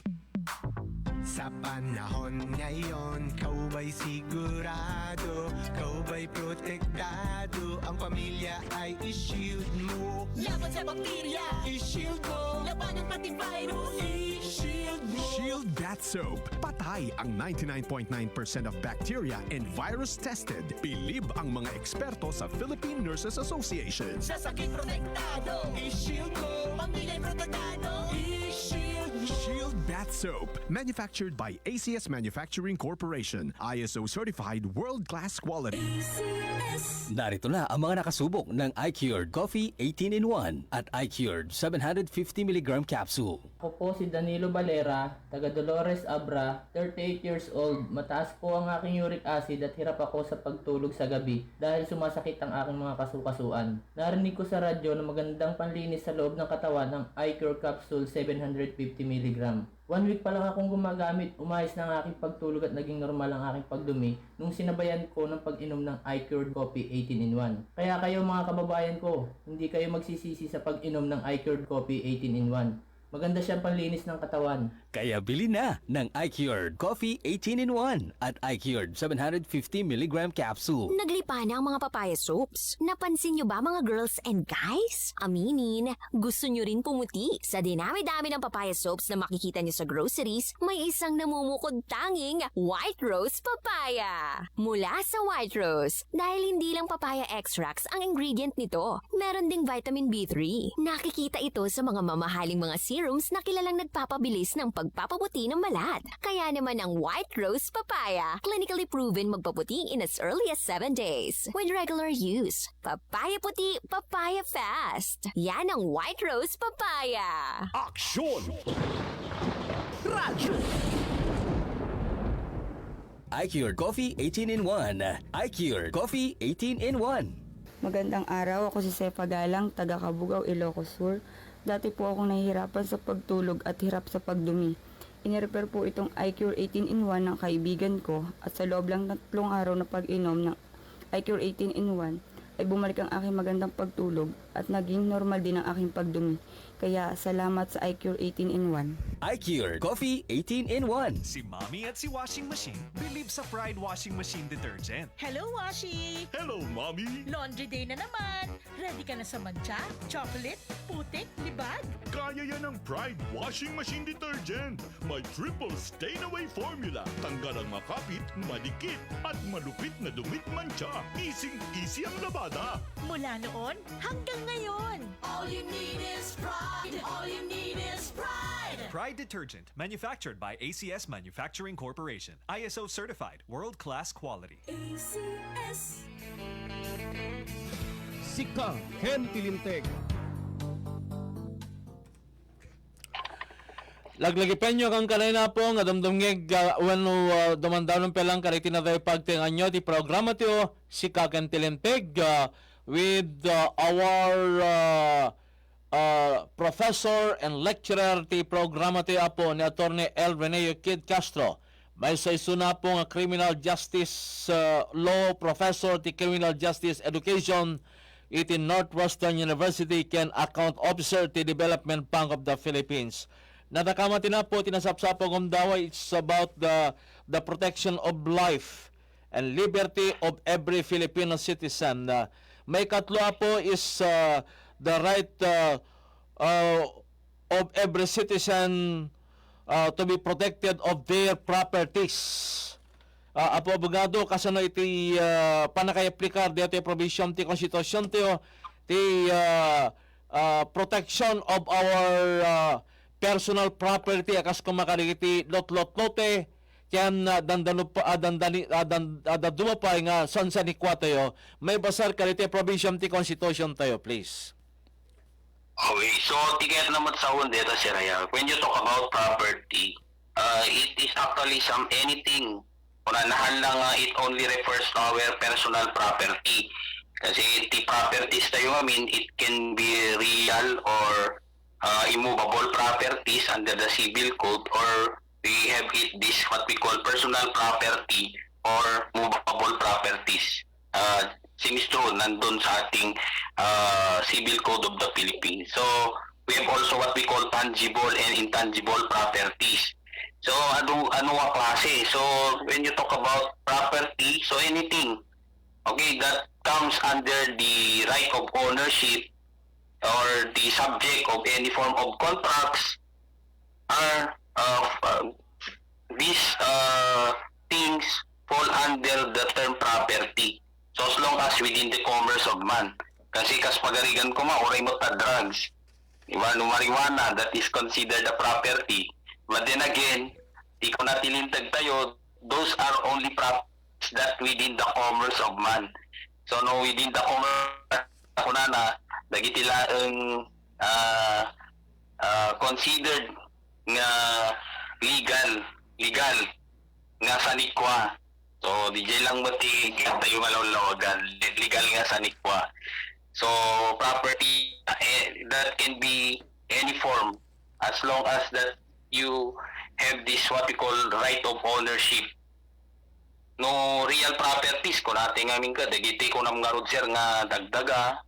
Sa panahon ngayon, kau ba'y sigurado? Kau ba'y protektado? Ang pamilya ay i-shield mo. Laban sa bakterya, I-shield mo. laban ng pati virus, I-shield mo. Shield Bath Soap. Patay ang 99.9% of bacteria and virus tested. Bilib ang mga eksperto sa Philippine Nurses Association. sa sakit protektado, I-shield mo. pamilya'y protektado, I-shield mo. Shield Bath Soap. Manufactured by ACS Manufacturing Corporation. ISO certified world-class quality. ACS. Narito na ang mga nakasubok ng iCured Coffee 18-in-1 at iCured 750mg capsule. Ako po si Danilo Valera, taga Dolores Abra, 38 years old. Mataas po ang aking uric acid at hirap ako sa pagtulog sa gabi dahil sumasakit ang aking mga kasukasuan. Narinig ko sa radyo na magandang panlinis sa loob ng katawan ng iCure Capsule 750mg. 1 week pa lang akong gumagamit, umayos na ang aking pagtulog at naging normal ang aking pagdumi nung sinabayan ko ng pag-inom ng iCured Coffee 18-in-1. Kaya kayo mga kababayan ko, hindi kayo magsisisi sa pag-inom ng iCured Coffee 18-in-1. Maganda siyang panlinis ng katawan. Kaya bili na ng iCured Coffee 18-in-1 at iCured 750mg capsule. Naglipa na ang mga papaya soaps. Napansin nyo ba mga girls and guys? Aminin, gusto nyo rin pumuti. Sa dinami-dami ng papaya soaps na makikita nyo sa groceries, may isang namumukod tanging White Rose Papaya. Mula sa White Rose, dahil hindi lang papaya extracts ang ingredient nito, meron ding vitamin B3. Nakikita ito sa mga mamahaling mga serums na kilalang nagpapabilis ng pagpapaputi ng balat. Kaya naman ang White Rose Papaya, clinically proven magpaputi in as early as 7 days. With regular use, papaya puti, papaya fast. Yan ang White Rose Papaya. Aksyon Radyo iCured Coffee 18-in-1. iCured Coffee 18-in-1. Magandang araw, ako si Sefa Galang, taga Cabugao, Ilocos Sur. Dati po akong nahihirapan sa pagtulog at hirap sa pagdumi. Inirepair po itong iCure 18-in-1 ng kaibigan ko at sa loob lang ng 3 araw na pag-inom ng iCure 18-in-1 ay bumalik ang aking magandang pagtulog at naging normal din ang aking pagdumi. Kaya salamat sa iCure 18-in-1. iCured Coffee 18-in-1. Si Mommy at si Washing Machine believe sa Pride Washing Machine Detergent. Hello, Washi! Hello, Mommy! Laundry day na naman! Ready ka na sa mancha, chocolate, putik, libag? Kaya yan ang Pride Washing Machine Detergent. May triple stain-away formula. Tanggal ang makapit, madikit, at malupit na dumit mancha. Easy ang labada. Mula noon hanggang ngayon. All you need is pride. All you need is pride. Pride Detergent, manufactured by ACS Manufacturing Corporation. ISO certified, world-class quality. ACS. Sika Linteg. Laglagipenyo kang kanina po nga damdumngeg wano dumandanon pelang kariti na tayo pagtingan nyo ti programa tiyo Sika Linteg with our professor and lecturer ti programa ti apo ni Attorney L. Reneo Kid Castro. May sa isuna po nga criminal justice law professor ti criminal justice education iti Northwestern University ken account officer ti Development Bank of the Philippines. Natakama na po tinasapsapo kung daw it's about the protection of life and liberty of every Filipino citizen. May katlo po is the right of every citizen to be protected of their properties. Apo abogado kasano iti panakay-aplikar dito yung provision ti konstitusyon ti protection of our personal property akas kumakariti lot-lot-lote kyan daduma pa nga sansanikwa tayo may basar kariti provision ti konstitusyon tayo please. Okay, so tiket naman sa dito si Raya. When you talk about property, it is actually anything. Unanahan lang it only refers to our personal property. Kasi the properties tayo, it can be real or immovable properties under the civil code, or we have this what we call personal property or movable properties. Seems true, nandun sa ating civil code of the Philippines. So, we have also what we call tangible and intangible properties. So, ano nga klase? So, when you talk about property, so anything, okay, that comes under the right of ownership or the subject of any form of contracts are these things fall under the term property. So as long as within the commerce of man. Kasi kas pagarigan ko oray mo ta drugs. Diba? No marijuana, that is considered a property. But then again, di ko natilintag tayo, those are only properties that within the commerce of man. So no within the commerce ako na dagitila ang considered nga legal nga sanikwa. So DJ lang mati tayo malawlawagan legal nga sanikwa. So property that can be any form as long as that you have this what we call right of ownership. No real properties ko natin ngamin ka dagiti ko nam nga sir nga dagdaga.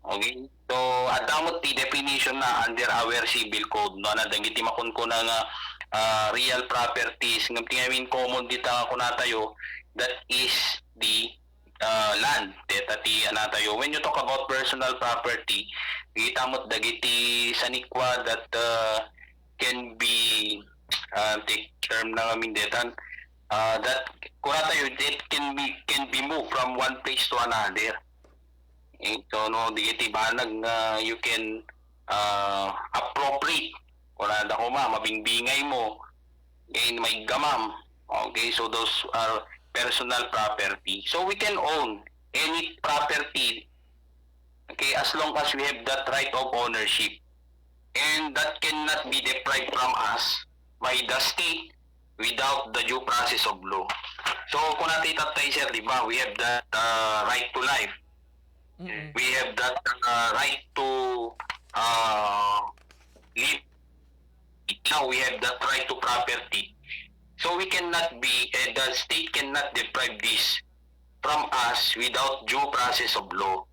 Okay. So, adamot ti definition na under our civil code, no, na dagiti makon ko na nga real properties, ng tingawin common dita ako natayo, that is the land, deta ti anatayo. When you talk about personal property, kita mo dagiti sanikwa that can be, take term na kami detan, that kunatayo, it can be moved from one place to another. So no, digiti banag na you can appropriate kunada ko mabingbingay mo may gamam. Okay, so those are personal property. So we can own any property, okay, as long as we have that right of ownership, and that cannot be deprived from us by the state without the due process of law. So kung natin tatay sir, di ba, we have that right to life. We have that right to live. Now we have that right to property. So we cannot be, the state cannot deprive this from us without due process of law.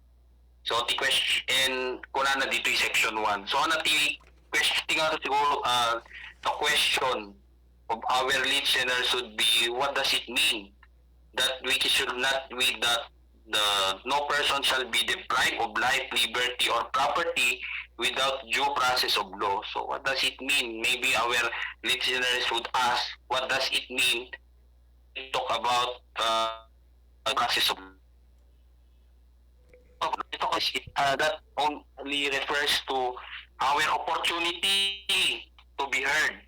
So the question, and kuna na dito yung section 1. So ano ti question, tingnan siguro, the question of our listeners should be, what does it mean that we should not, with that no person shall be deprived of life, liberty, or property without due process of law. So what does it mean? Maybe our listeners would ask, what does it mean to talk about process of law? That only refers to our opportunity to be heard.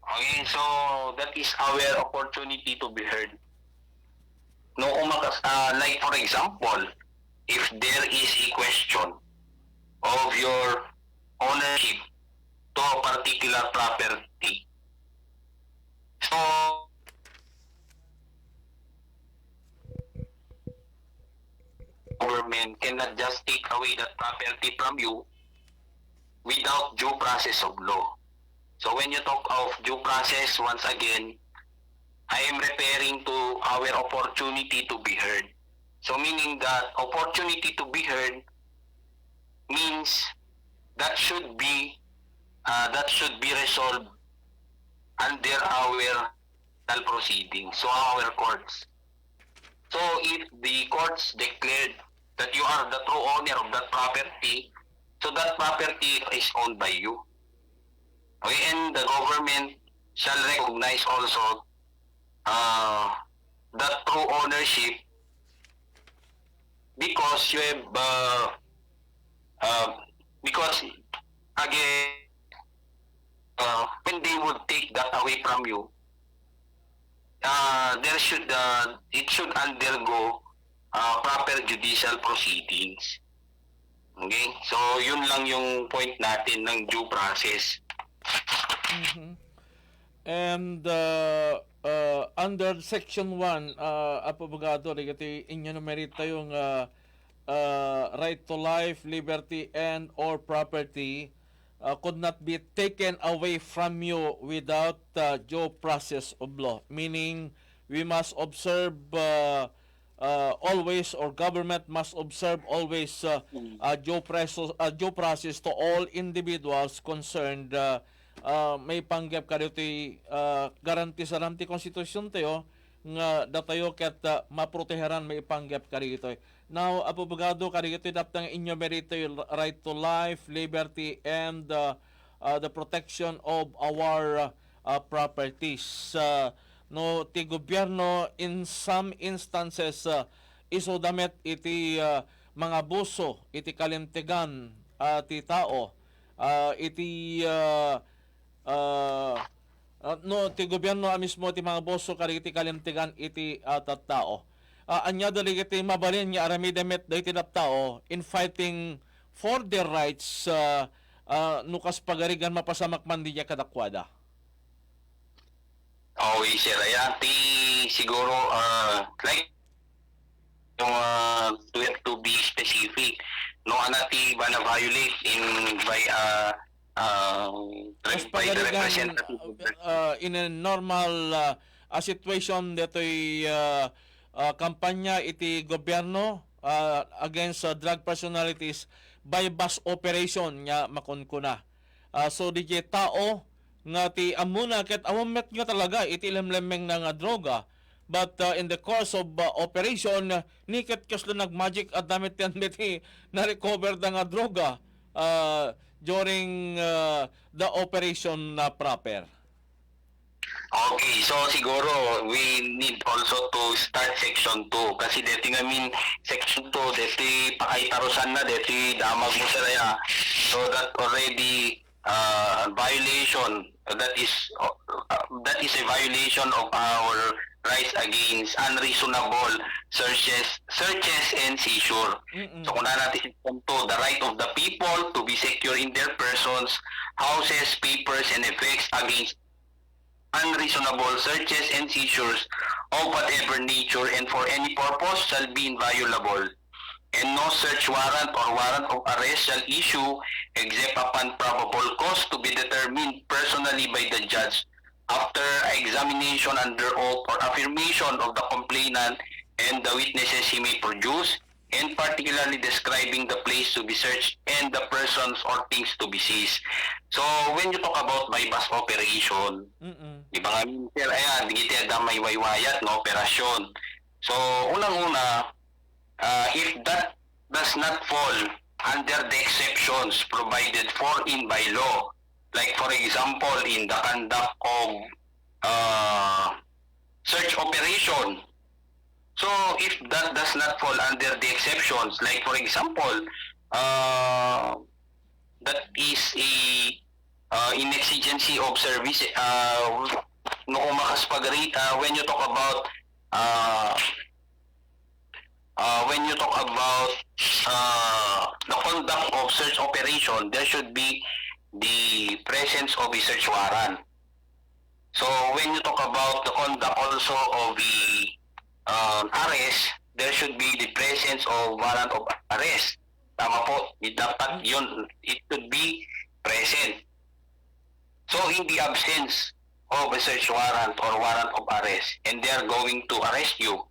Okay, so that is our opportunity to be heard. No, like for example, if there is a question of your ownership to a particular property, so government cannot just take away that property from you without due process of law. So when you talk of due process, once again, I am referring to our opportunity to be heard. So meaning that opportunity to be heard means that should be resolved under our proceedings, so our courts. So if the courts declared that you are the true owner of that property, so that property is owned by you. Okay, and the government shall recognize also that true ownership, because you have because again when they would take that away from you, there should it should undergo proper judicial proceedings. Okay, so yun lang yung point natin ng due process. And under section 1, apobogado, rigati enumerate yung right to life, liberty, and or property could not be taken away from you without due process of law. Meaning, we must observe always, or government must observe always due process to all individuals concerned. May panggap ka dito garanti sa ramti konstitusyon tayo nga datayo ket maproteheran may panggap ka dito. Now, apobogado ka dito daptang enumerate right to life, liberty, and the protection of our properties. No, ti gobyerno in some instances isodamet iti mga buso, iti kalimtegan ti tao, iti no, ti gobyerno mismo ti mga boso kariti kalimtigan iti tattao. Anya dali iti mabalin nga aramidemet da iti tattao in fighting for their rights nukas pagarigan mapasamak man diya kadakwada. Okay, sir. Ayan, siguro like to be specific, no anati ba na violate by the representative in a normal situation detoy kampanya iti gobyerno against drug personalities by bus operation nga makunkuna. So DJ tao nga ti amuna ket awamet nga talaga iti lemlemeng na nga droga. But in the course of operation, niket kaslo nag-magic at damit yan beti na-recover na nga droga during the operation proper. Okay, so siguro we need also to start section 2 kasi deti ngamin section 2 deti pakaitarusan na deti damag mo sila ya. So that already violation that is a violation of our rights against unreasonable searches and seizure. So kung natin section 2, the right of the people to be secure in their persons, houses, papers, and effects against unreasonable searches and seizures of whatever nature and for any purpose shall be inviolable, and no search warrant or warrant of arrest shall issue except upon probable cause to be determined personally by the judge after examination under oath or affirmation of the complainant and the witnesses he may produce, and particularly describing the place to be searched and the persons or things to be seized. So, when you talk about bypass operation, di ba nga, sir, ayan, di kita may waywayat na operasyon. So, unang-una, if that does not fall under the exceptions provided for in by law, like for example, in the conduct of search operation. So, if that does not fall under the exceptions, like for example, that is a in exigency of service, no kumakas pag-rate, when you talk about the conduct of search operation, there should be the presence of a search warrant. So, when you talk about the conduct also of the arrest, there should be the presence of warrant of arrest. Tama po, dapat yun, it should be present. So, in the absence of a search warrant or warrant of arrest, and they are going to arrest you,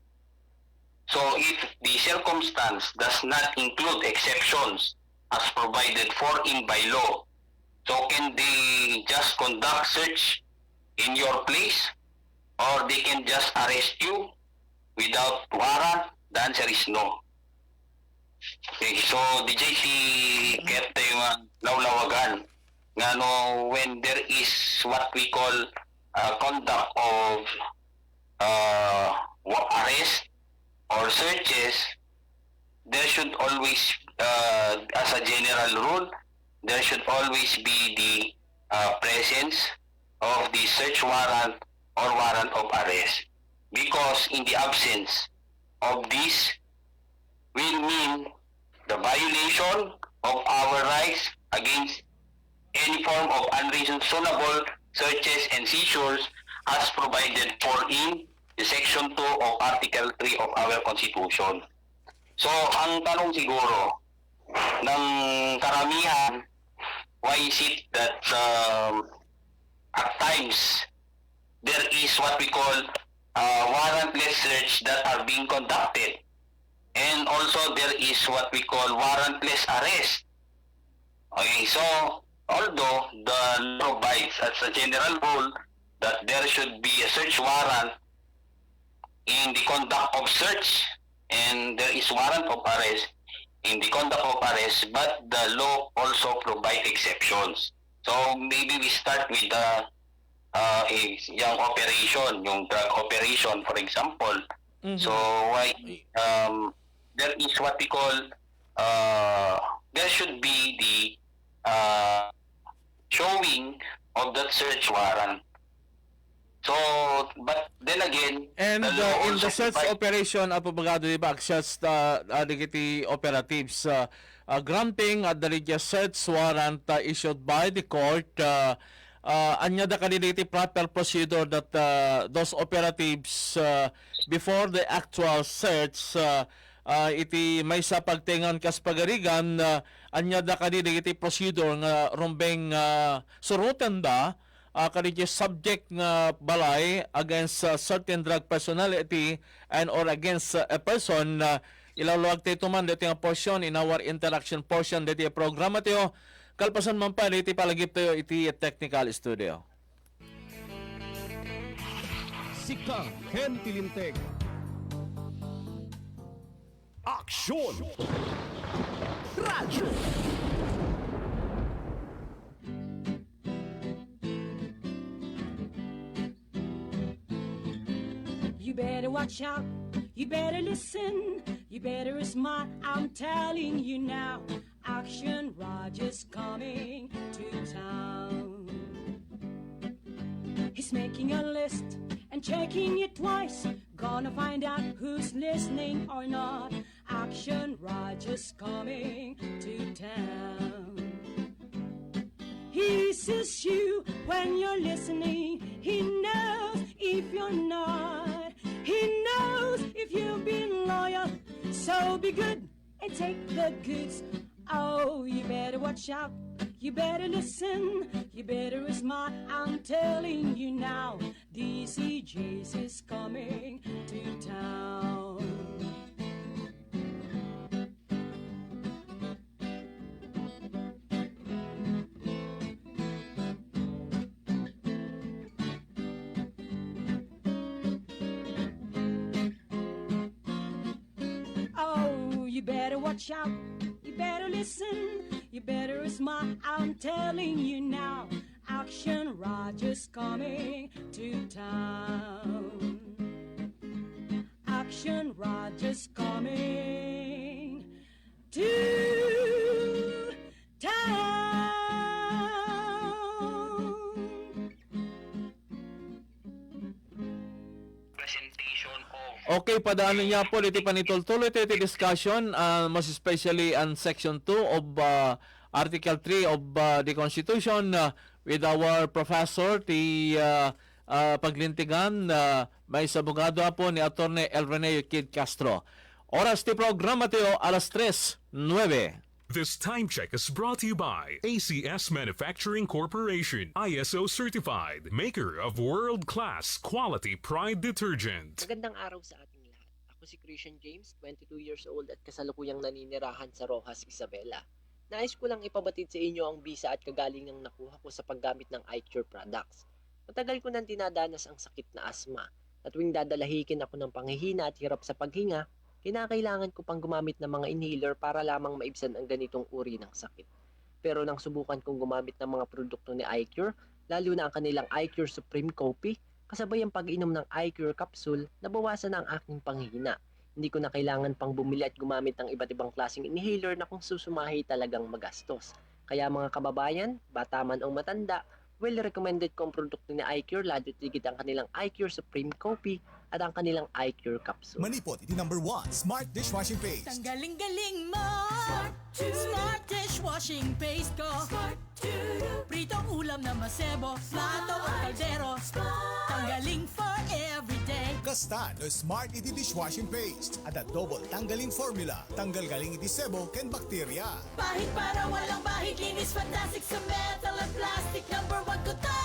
so if the circumstance does not include exceptions as provided for in by law, so can they just conduct search in your place, or they can just arrest you without warrant? The answer is no. Okay, so DJC kept yung lawlawagan nga no, when there is what we call conduct of arrest or searches, there should always, as a general rule, there should always be the presence of the search warrant or warrant of arrest. Because in the absence of this will mean the violation of our rights against any form of unreasonable searches and seizures as provided for in the Section 2 of Article 3 of our Constitution. So, ang tanong siguro ng karamihan, why is it that at times there is what we call warrantless search that are being conducted, and also there is what we call warrantless arrest. Okay, so although the law provides as a general rule that there should be a search warrant in the conduct of search and there is warrant of arrest in the conduct of arrest, but the law also provide exceptions. So maybe we start with the yung operation, yung drug operation, for example. So why there is what we call there should be the showing of that search warrant. So, but then again, and in the search operation, apabagado di ba, access the operatives, granting the search warrant issued by the court, anya the candidate proper procedure that those operatives before the actual search, iti may sa pagtingan kas pagarigan, anya the candidate procedure nga rumbeng surutan da, kanidyo subject nga balay against certain drug personality and or against a person Ilaluwag tayo man dito yung portion in our interaction portion dito yung programa tayo. Kalpasan man pa dito palagip tayo iti technical studio. Sika Ken Tilinteg. Aksyon Radyo. You better watch out, you better listen, you better smart, I'm telling you now. Aksyon Radyo's coming to town. He's making a list and checking it twice. Gonna find out who's listening or not. Aksyon Radyo's coming to town. He sees you when you're listening. He knows if you're not. He knows if you've been loyal. So be good and take the goods. Oh, you better watch out. You better listen. You better be smart. I'm telling you now. DZJC is coming to town. You better watch out, you better listen, you better be smart, I'm telling you now. Aksyon Radyo's coming to town. Aksyon Radyo's coming to town. Okay, padaanan niya po iti panitultuloy iti discussion, most especially on Section 2 of Article 3 of the Constitution with our professor, ti paglintigan, may sabugado po ni Atty. El Rene Kid Castro. Oras ti programa tayo, alas 3:09. This time check is brought to you by ACS Manufacturing Corporation, ISO certified, maker of world-class quality Pride detergent. Magandang araw sa ating lahat. Ako si Christian James, 22 years old at kasalukuyang naninirahan sa Rojas, Isabela. Nais ko lang ipabatid sa inyo ang bisa at kagalingang nakuha ko sa paggamit ng iCure products. Matagal ko nang dinadanas ang sakit na asma. At tuwing dadalahikin ako ng panghihina at hirap sa paghinga, kinakailangan ko pang gumamit ng mga inhaler para lamang maibsan ang ganitong uri ng sakit. Pero nang subukan kong gumamit ng mga produkto ni iCure, lalo na ang kanilang iCure Supreme Coffee, kasabay ang pag-inom ng iCure capsule, nabawasan na ang aking panghihina. Hindi ko na kailangan pang bumili at gumamit ng iba't ibang klaseng inhaler na kung susumahi talagang magastos. Kaya mga kababayan, bata man o matanda, well recommended ko ang produkto ni iCure, lalo tigit ang kanilang iCure Supreme Coffee at ang kanilang iCure capsule. Manipot, iti number 1, Smart Dishwashing Paste. Tanggaling-galing mo, Smart Dishwashing Paste ko. Pritong ulam na masebo, plato o kaldero, tanggaling for everyday. Kasta no Smart iti Dishwashing Paste at a double tanggaling formula. Tanggal-galing iti sebo ken bakterya. Bahid para walang bahid, linis fantastic sa metal at plastic. Number 1 ko to,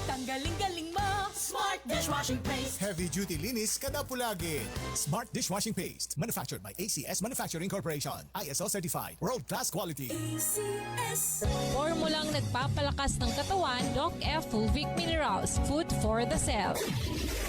tanggaling-galing mo, Smart Dishwashing Paste. Heavy duty linis kada pulagi. Smart Dishwashing Paste, manufactured by ACS Manufacturing Corporation. ISO certified, world-class quality. ACS. Formulang nagpapalakas ng katawan, Doc F. Fulvic Minerals, food for the cell.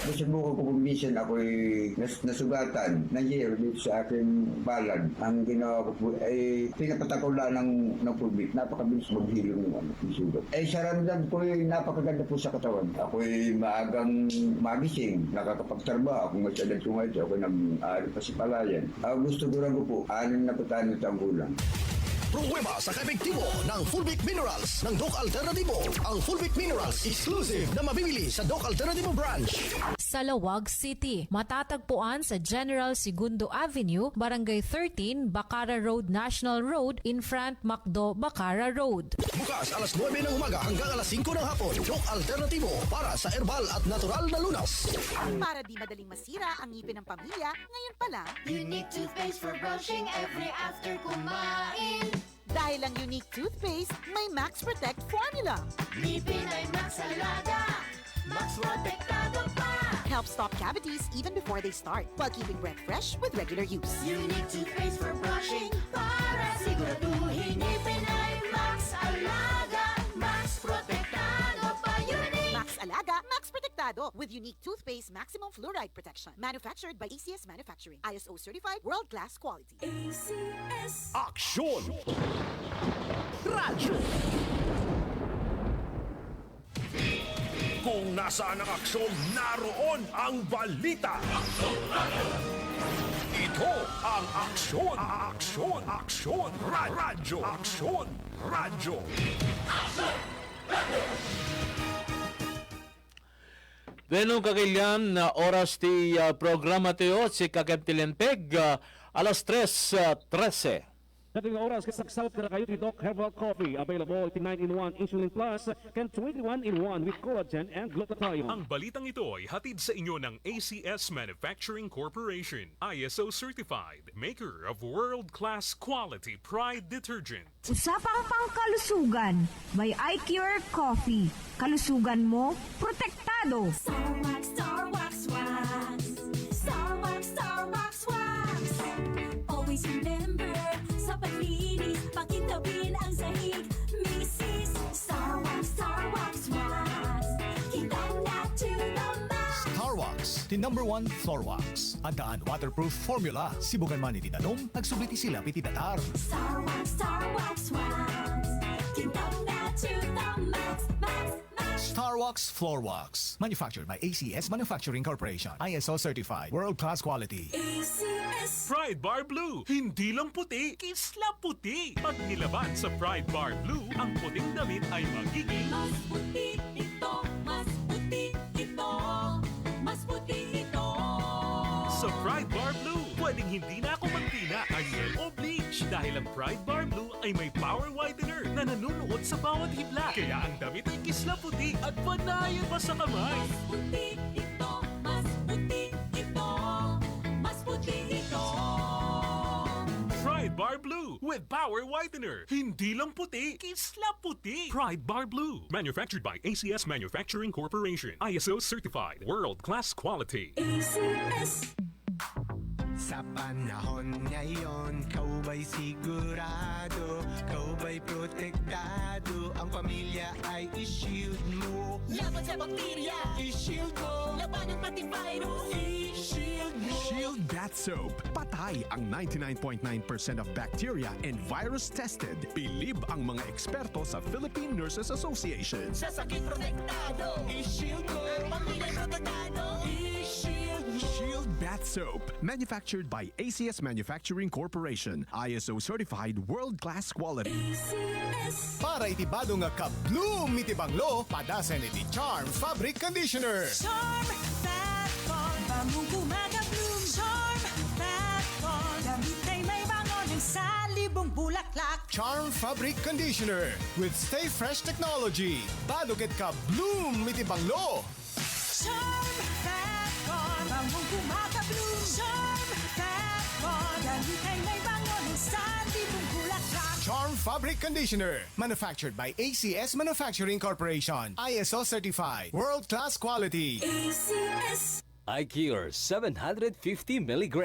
Nasubukan ko kung minsan ako'y nasugatan na year dito sa aking balad. Ang ginawa ko po ay pinapatakulaan ng Fulvic. Napakabilis maghilom ng sugat. Sa ramdam ko ay napakaganda po sa katawan. Ako'y maagang magising, nakakapagtrabaho. Kung masyadad ko ngayon, ako'y nag-aaral pa si Palayan. Gusto ko lang po, 6 na patanin ang gulang. Pruweba sa kaepektibo ng Fulvic Minerals ng Doc Alternativo. Ang Fulvic Minerals exclusive na mabibili sa Doc Alternativo branch. Sa Lawag City, matatagpuan sa General Segundo Avenue, Barangay 13, Bacara Road National Road, in front Macdo, Bacara Road. Bukas alas 9 ng umaga hanggang alas 5 ng hapon. Doc Alternativo para sa herbal at natural na lunas. Para di madaling masira ang ngipin ng pamilya, ngayon pa lang, Unique toothpaste for brushing every after kumain. dahil ang unique toothpaste may Max Protect formula. Ngipin ay Max Alaga. Max Protektado pa. Helps stop cavities even before they start, while keeping breath fresh with regular use. Unique toothpaste for brushing para siguraduhin ngipin ay Max Alaga. Max Protektado pa. Unique. Max Alaga, Max Protektado with unique toothpaste maximum fluoride protection. Manufactured by ACS Manufacturing. ISO certified world-class quality. ACS Aksyon Radyo. Kung nasaan ang aksyon, naroon ang balita. Ito ang Aksyon Radyo. Aksyon Radyo. Venong kakilyan na oras ti programa tayo si Linteg, alas 3:13. Dating oras kasaksaot ka na kayo ni Doc Herbal Coffee. Available 9-in-1 Insulin Plus and 21-in-1 with collagen and glutathione. Ang balitang ito ay hatid sa inyo ng ACS Manufacturing Corporation, ISO certified, maker of world-class quality Pride detergent. Usapang pangkalusugan, may iCure Coffee. Kalusugan mo, protektado. Starwax, Starwax Wax. Starwax, Starwax Wax. Always remember, sa paglinis, pakintabin ang sahig. Mrs. Starwax, Starwax Wax. Kitang na to the max. Starwax, the #1 floor wax. Andaan waterproof formula. Sibukan man itinanom, nagsubliti sila pititatar. Starwax, Starwax Wax. Kitang na to the max, max, max. Starwax floor wax. Manufactured by ACS Manufacturing Corporation. ISO certified. World-class quality. ACS Pride Bar Blue, hindi lang puti, kisla puti. Pag nilaban sa Pride Bar Blue, ang puting damit ay magiging mas puti ito, mas puti ito, mas puti ito. sa Pride Bar Blue. Pwedeng hindi na ako magtina, anyel o bleach dahil ang Pride Bar Blue ay may power whitener na nanunuot sa bawat hibla. Kaya ang damit ay kisla puti at panayan pa sa kamay. Mas puti ito, mas puti ito, mas puti ito. Pride Bar Blue with power whitener. Hindi lang puti, kisla puti. Pride Bar Blue. Manufactured by ACS Manufacturing Corporation. ISO certified. World-class quality. ACS Sa panahon ngayon, kau ba'y sigurado? Kau ba'y protektado? Ang pamilya ay i-shield mo. Laban sa bakterya, I-shield mo. labanan pati virus, I-shield mo. Shield Bath Soap. Patay ang 99.9% of bacteria and virus tested. Bilib ang mga eksperto sa Philippine Nurses Association. sa sakit protektado, I-shield mo. pamilya protektado, I-shield mo. Shield Bath Soap. Manufactured by ACS Manufacturing Corporation. ISO certified world-class quality. ACS Para itibado nga ka-bloom itibanglo, padasan iti Charm Fabric Conditioner. Charm Fat Ball, bamong kumaga-bloom. Charm Fat Ball, damit ay may bangon ng salibong bulaklak. Charm Fabric Conditioner with Stay Fresh Technology. Badugit ka-bloom itibanglo. Charm Fat Ball, bamong kumaga-bloom. Charm Fat Ball, damit ay may bangon ng salibong bulaklak. Charm Fabric Conditioner. Manufactured by ACS Manufacturing Corporation. ISO certified. World-class quality. ACS iCure 750 mg.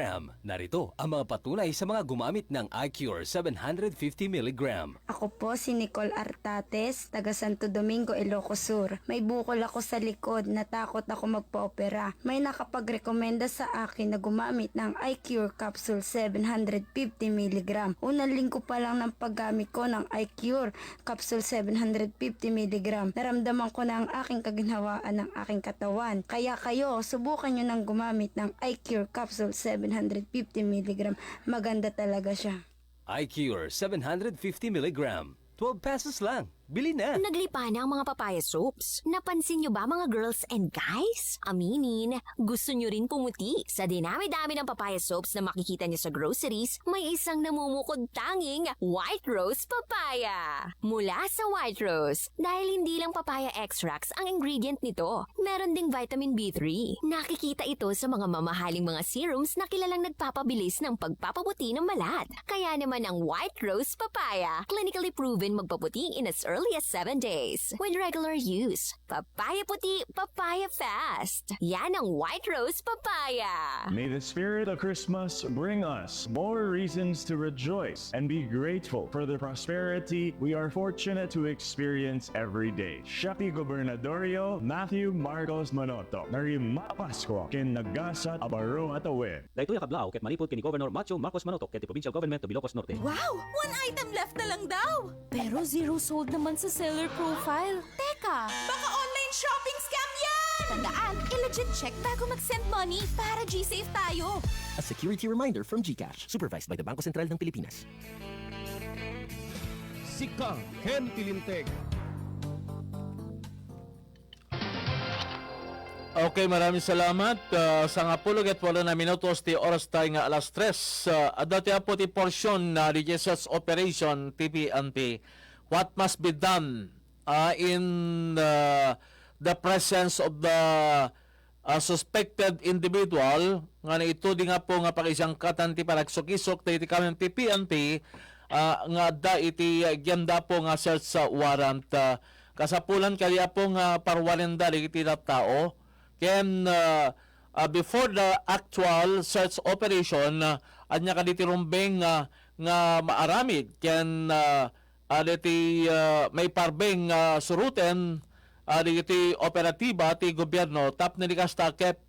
Narito ang mga patunay sa mga gumamit ng iCure 750 mg. Ako po si Nicole Artates, taga Santo Domingo, Ilocos Sur. May bukol ako sa likod, natakot ako magpa-opera. May nakapagrekomenda sa akin na gumamit ng iCure Capsule 750 mg. Unang linggo pa lang ng paggamit ko ng iCure Capsule 750 mg. Naramdaman ko na ang aking kaginhawaan ng aking katawan. Kaya kayo, subukan nyo nang gumamit ng iCure Capsule 750 mg. Maganda talaga siya. iCure 750 mg. 12 pesos lang. Bili na! Naglipa na ang mga papaya soaps. Napansin nyo ba mga girls and guys? Aminin, gusto nyo rin pumuti. Sa dinami-dami ng papaya soaps na makikita nyo sa groceries, may isang namumukod tanging White Rose Papaya. Mula sa White Rose, dahil hindi lang papaya extracts ang ingredient nito, meron ding vitamin B3. Nakikita ito sa mga mamahaling mga serums na kilalang nagpapabilis ng pagpapaputi ng balat. Kaya naman ang White Rose Papaya, clinically proven magpaputi in as early early as 7 days. With regular use, papaya puti, papaya fast. Yan ang White Rose Papaya. May the spirit of Christmas bring us more reasons to rejoice and be grateful for the prosperity we are fortunate to experience every day. Shakti Gobernadorio Matthew Marcos Manoto. Narima Pasko ken nagasat abaro at awe. Daytoy kablao ket malipod kini Governor Matthew Marcos Manoto ket Provincial Government of Ilocos Norte. Wow! One item left na lang daw! Pero zero sold naman sa seller profile. Teka! Baka online shopping scam yan! Tandaan, i-legit check bago mag-send money para G-Safe tayo. A security reminder from GCash, supervised by the Bangko Sentral ng Pilipinas. Sika Ken Tilinteg. Okay, maraming salamat. Sa nga 18 na minutos, ti oras tayo nga alas 3. Dati po ti portion na DZJC Operation TPNP. What must be done in the presence of the suspected individual nga na ito di nga po nga pakisangkatan ti panagsukisok ti kami TPNP nga da iti ganda po nga search sa warrant. Kasapulan kaya po nga parwalenda iti tao. Ken before the actual search operation anya kaditi rumbeng nga maaramid ken aditi may parbeng suruten aditi operatiba ti gobyerno tap ni kasta ket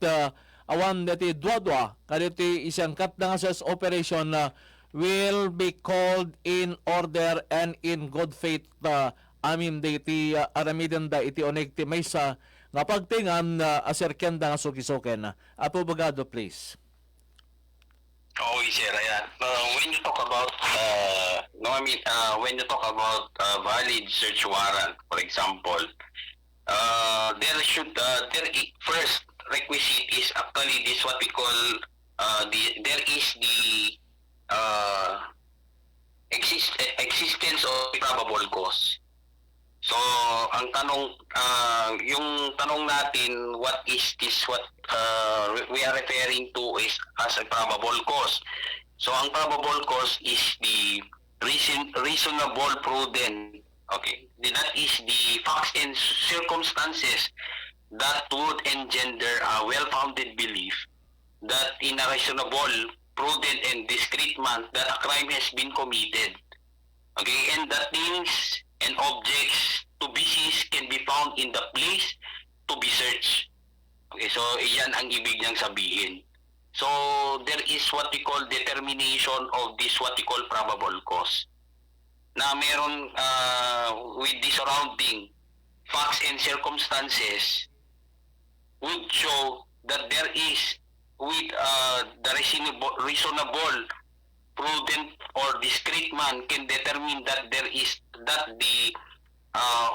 awan diti dua kaditi isangkat na nga search operation will be called in order and in good faith amin diti aramiden da iti onig ti maysa nga pagtingan aserken da nga sukisoken. Apo Bagado, please. Okay, sir. Ayan. When you talk about when you talk about valid search warrant, for example, there should first requisite is actually this what we call there is the existence of probable cause. So, ang tanong, yung tanong natin, what is this, what we are referring to is as a probable cause. So, ang probable cause is the reasonable, prudent, okay? That is the facts and circumstances that would engender a well-founded belief that in a reasonable, prudent, and discreet manner that a crime has been committed. Okay? And that things and objects to be seized can be found in the place to be searched. Okay, so iyan ang ibig niyang sabihin. So there is what we call determination of this what we call probable cause. Na meron with the surrounding facts and circumstances would show that there is with the reasonable prudent or discreet man can determine that there is that the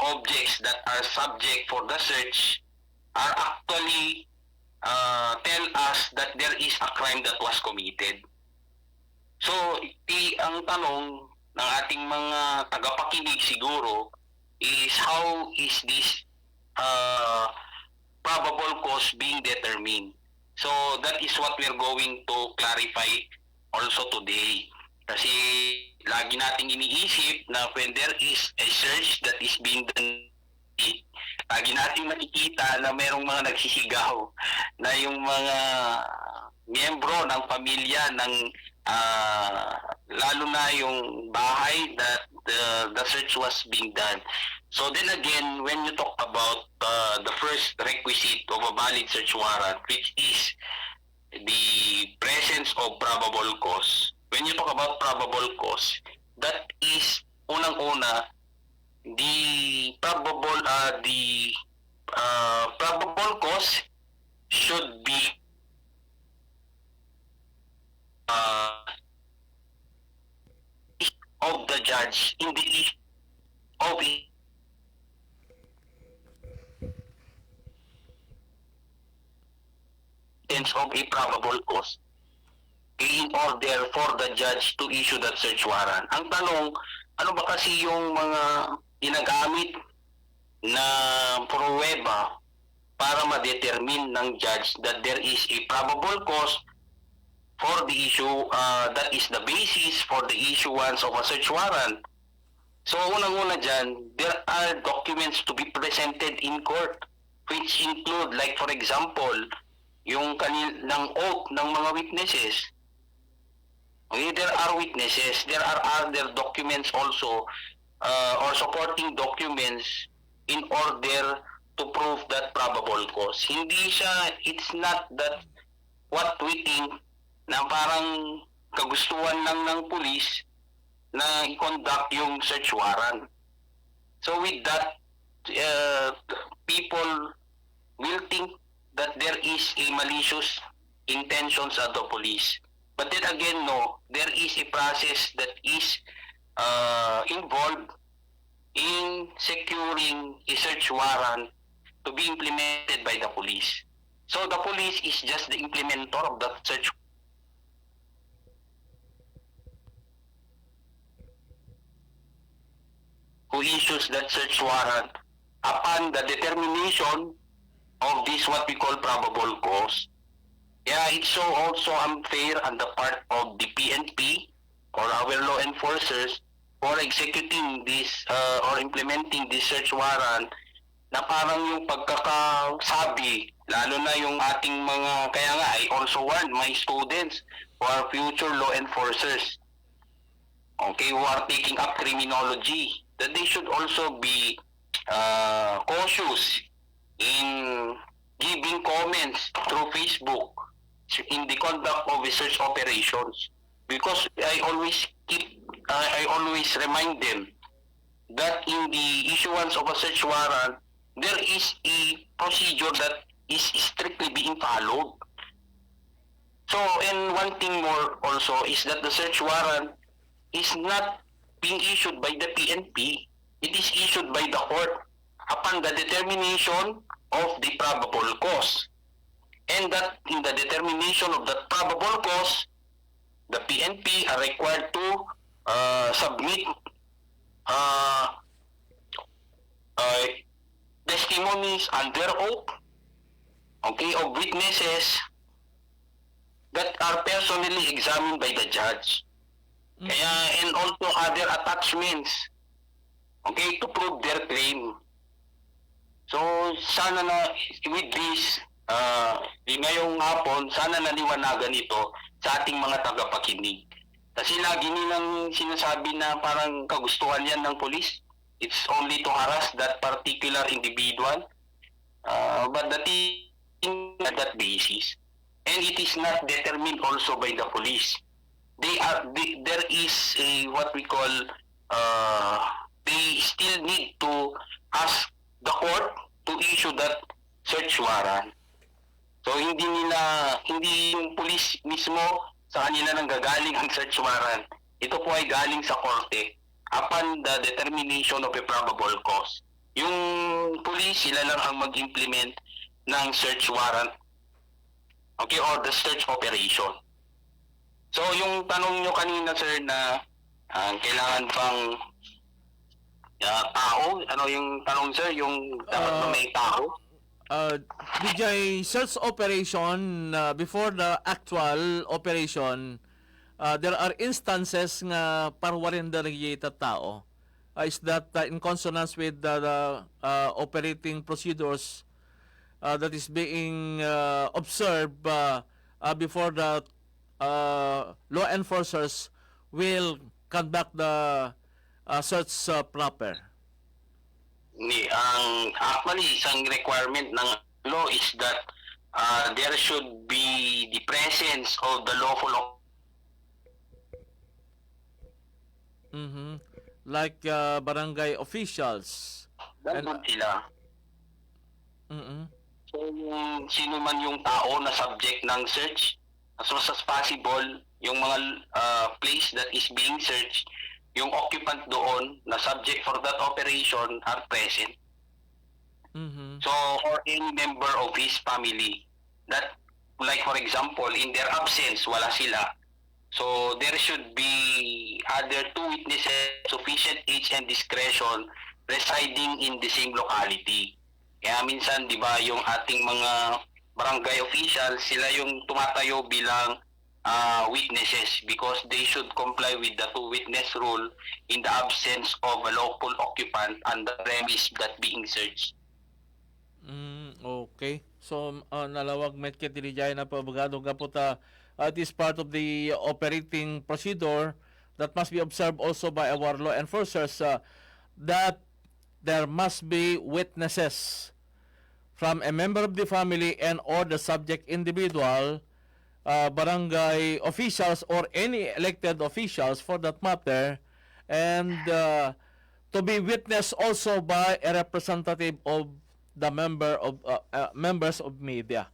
objects that are subject for the search are actually tell us that there is a crime that was committed. So, ang tanong ng ating mga tagapakinig siguro is how is this probable cause being determined? So, that is what we're going to clarify also today. Kasi lagi nating iniisip na when there is a search that is being done, lagi nating nakikita na merong mga nagsisigaw na yung mga miyembro ng pamilya ng lalo na yung bahay that the search was being done. So then again, when you talk about the first requisite of a valid search warrant, which is the presence of probable cause. When you talk about probable cause, that is unang-una the probable cause should be of the judge in the of of a probable cause in order for the judge to issue that search warrant. Ang tanong, ano ba kasi yung mga ginagamit na pruweba para ma-determine ng judge that there is a probable cause for the issue, that is the basis for the issuance of a search warrant. So, unang-una dyan, there are documents to be presented in court, which include, like for example, yung kanilang oath ng mga witnesses. Okay, there are witnesses, there are other documents also, or supporting documents in order to prove that probable cause. Hindi siya, it's not that what we think na parang kagustuhan lang ng police na i-conduct yung search warrant. So with that, people will think that there is a malicious intentions of the police. But then again, no, there is a process that is involved in securing a search warrant to be implemented by the police. So the police is just the implementer of that search. Who issues that search warrant upon the determination of this what we call probable cause. Yeah, it's so also unfair on the part of the PNP or our law enforcers for executing this or implementing this search warrant na parang yung pagkakasabi, lalo na yung ating mga, kaya nga I also want my students who are future law enforcers, okay, who are taking up criminology, that they should also be cautious in giving comments through Facebook in the conduct of research operations, because I always remind them that in the issuance of a search warrant, there is a procedure that is strictly being followed. So, and one thing more also is that the search warrant is not being issued by the PNP. It is issued by the court upon the determination of the probable cause. And that in the determination of the probable cause, the PNP are required to submit testimonies under oath, okay, of witnesses that are personally examined by the judge. Kaya, and also other attachments, okay, to prove their claim. So, sana na with this, ngayong hapon, sana naliwanagan ito sa ating mga tagapakinig. Kasi lagi nilang sinasabi na parang kagustuhan yan ng police. It's only to harass that particular individual. But the thing at that basis, and it is not determined also by the police. There is a what we call, they still need to ask the court to issue that search warrant. So hindi yung police mismo sa kanila nang gagaling ang search warrant. Ito po ay galing sa korte upon the determination of a probable cause. Yung police, sila lang ang mag-implement ng search warrant, okay, or the search operation. So yung tanong nyo kanina, sir, na kailangan pang tao, ano yung tanong, sir, yung may tao? DJ, search operation, before the actual operation, there are instances nga parwarin dalagita tao. Is that in consonance with the operating procedures that is being observed before the law enforcers will conduct the search proper? Actually, isang requirement ng law is that there should be the presence of the lawful like barangay officials. Dapat sila. So, sino man yung tao na subject ng search, as much as possible, yung mga place that is being searched, yung occupant doon na subject for that operation are present. So, or any member of his family that, like for example, in their absence, wala sila. So, there should be other two witnesses, sufficient age and discretion, residing in the same locality. Kaya minsan, di ba, yung ating mga barangay officials, sila yung tumatayo bilang witnesses because they should comply with the two-witness rule in the absence of a lawful occupant on the premise that being searched. Okay. So, nalawag met ket dilijay na pabagado kaputa it is part of the operating procedure that must be observed also by our law enforcers that there must be witnesses from a member of the family and or the subject individual, barangay officials or any elected officials for that matter, and to be witnessed also by a representative of the members of media.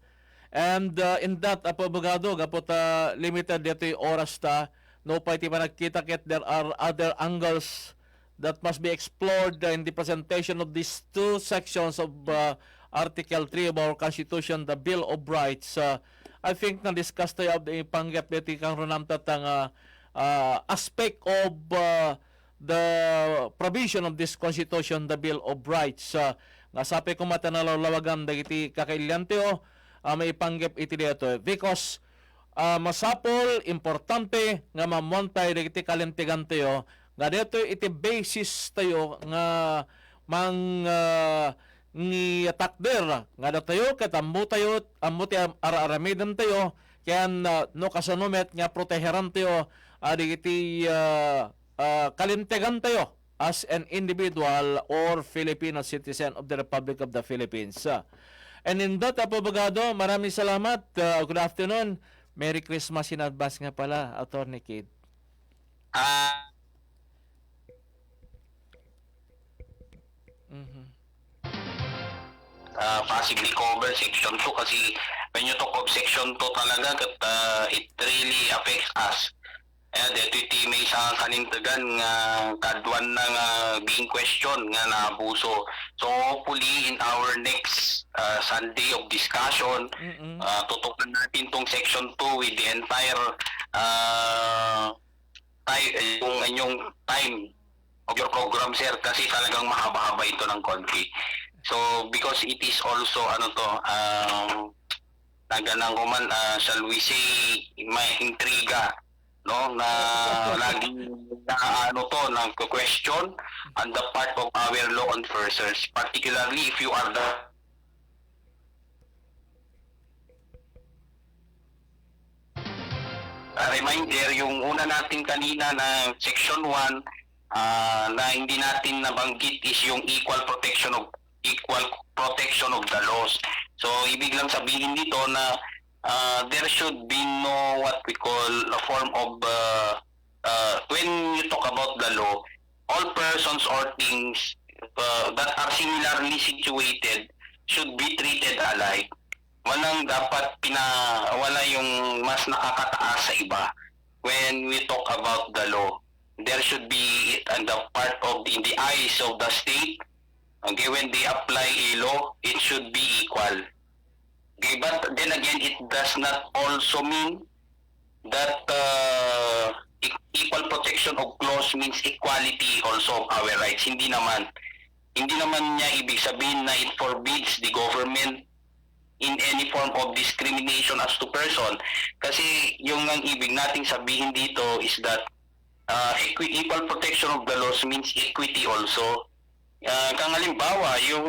And in that, apabagado, kapot limited dito yung oras ta, no pa iti panagkita-kit, there are other angles that must be explored in the presentation of these two sections of Article 3 of our Constitution, the Bill of Rights. I think na-discuss tayo of the panggap dito kang runamtat ang aspect of the provision of this Constitution, the Bill of Rights. Nga sabi ko matanalawagan dagiti kakailyan tayo, may panggap iti dito because masapol importante nga mamontay dagiti kalintigan tayo nga dito iti basis tayo nga ni takder nga datayo ket ammo tayo ammo ti araramiden tayo ken no kasanumet nga proteheran tayo dagiti kalintigan tayo as an individual or Filipino citizen of the Republic of the Philippines. And in that, apabagado, maraming salamat. Good afternoon. Merry Christmas in advance nga pala, Attorney Kid. Possibly cover Section 2 kasi when you talk of Section 2 talaga, it really affects us. Dito iti may isang kanintagan nga kadwan na nga being question nga naabuso. So hopefully in our next Sunday of discussion, tutukan natin tong Section 2 with the entire yung inyong time of your program, sir, kasi talagang mahaba-haba ito ng konti. So because it is also naganang kuman, shall we say, may intriga, no, na laging ng question on the part of our law enforcers, particularly if you are the reminder yung una natin kanina na Section 1 na hindi natin nabanggit is yung equal protection of the laws. So ibig lang sabihin dito na there should be no what we call a form of when you talk about the law, all persons or things that are similarly situated should be treated alike. Walang dapat wala yung mas nakakataas sa iba. When we talk about the law, there should be on the part of in the eyes of the state. Okay, when they apply a law, it should be equal. Okay, but then again, it does not also mean that equal protection of clause means equality also of our rights. Hindi naman niya ibig sabihin na it forbids the government in any form of discrimination as to person. Kasi yung ang ibig nating sabihin dito is that equal protection of the laws means equity also. Kang halimbawa, yung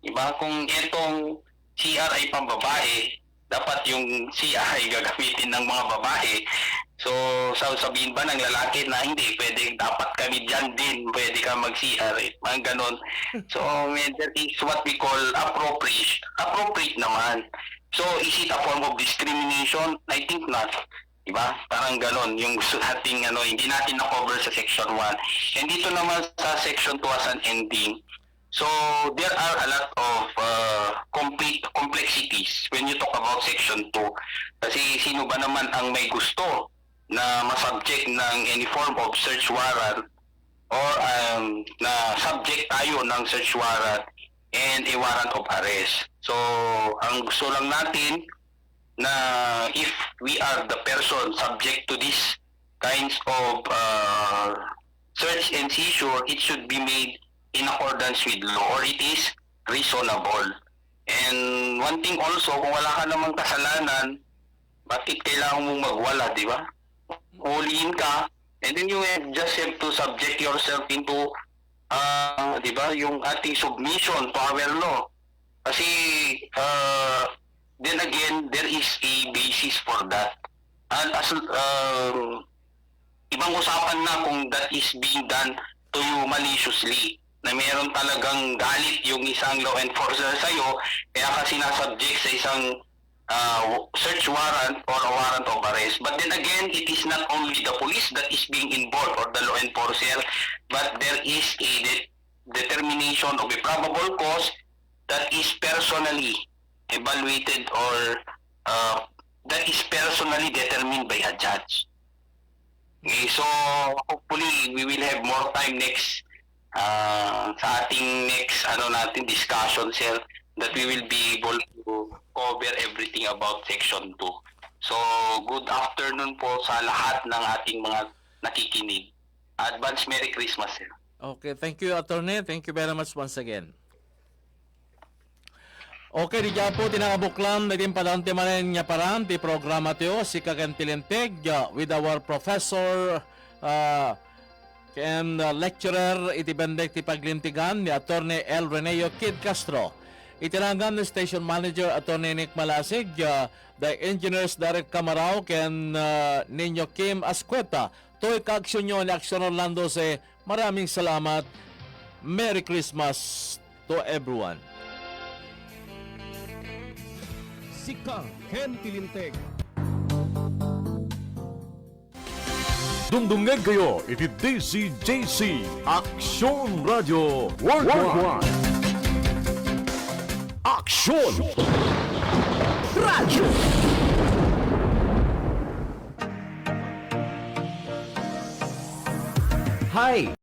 iba kung itong CR ay pambabae, dapat yung CR ay gagamitin ng mga babae. So, sabihin ba ng lalaki na hindi, pwede, dapat kami dyan din, pwede ka mag-CR, mga ganon. So, that is what we call appropriate naman. So, is it a form of discrimination? I think not. Diba? Parang ganon, yung gusto nating, hindi natin na-cover sa Section 1. And dito naman sa Section 2 as an ending, so there are a lot of complexities when you talk about Section 2. Kasi sino ba naman ang may gusto na masubject ng any form of search warrant or na subject tayo ng search warrant and a warrant of arrest. So ang gusto lang natin na if we are the person subject to these kinds of search and seizure, it should be made in accordance with law or it is reasonable. And one thing also, kung wala ka namang kasalanan Bakit kailangan mong magwala, di ba? Huliin ka, and then you just have to subject yourself into, di ba, yung ating submission to our law. Kasi, then again, there is a basis for that. And as, ibang usapan na kung that is being done to you maliciously, na mayroon talagang galit yung isang law enforcer sa'yo, kaya ka sinasubject sa isang search warrant or a warrant of arrest. But then again, it is not only the police that is being involved or the law enforcer, but there is a determination of a probable cause that is personally evaluated or that is personally determined by a judge. Okay, so hopefully we will have more time next sa ating next discussion, sir, that we will be able to cover everything about Section 2. So, good afternoon po sa lahat ng ating mga nakikinig. Advance Merry Christmas, sir. Okay, thank you, Attorney. Thank you very much once again. Okay, di dyan po tinangabuklan na din padante manen niya parang ti programa tiyo si Kagantilinteg with our professor and lecturer iti bendek ti paglintigan ni Attorney El Reneo Kid Castro. Itinanggan ni Station Manager Attorney Nick Malasig, the Engineers Direct Camarao ken Ninyo Kim Ascueta. To'y kaaksyon nyo ni Aksyon Orlando say maraming salamat. Merry Christmas to everyone. Sika Kentilinteg. Dungdungeg kayo, iti DZJC Aksyon Radyo Worldwide. Aksyon Radyo. Hi!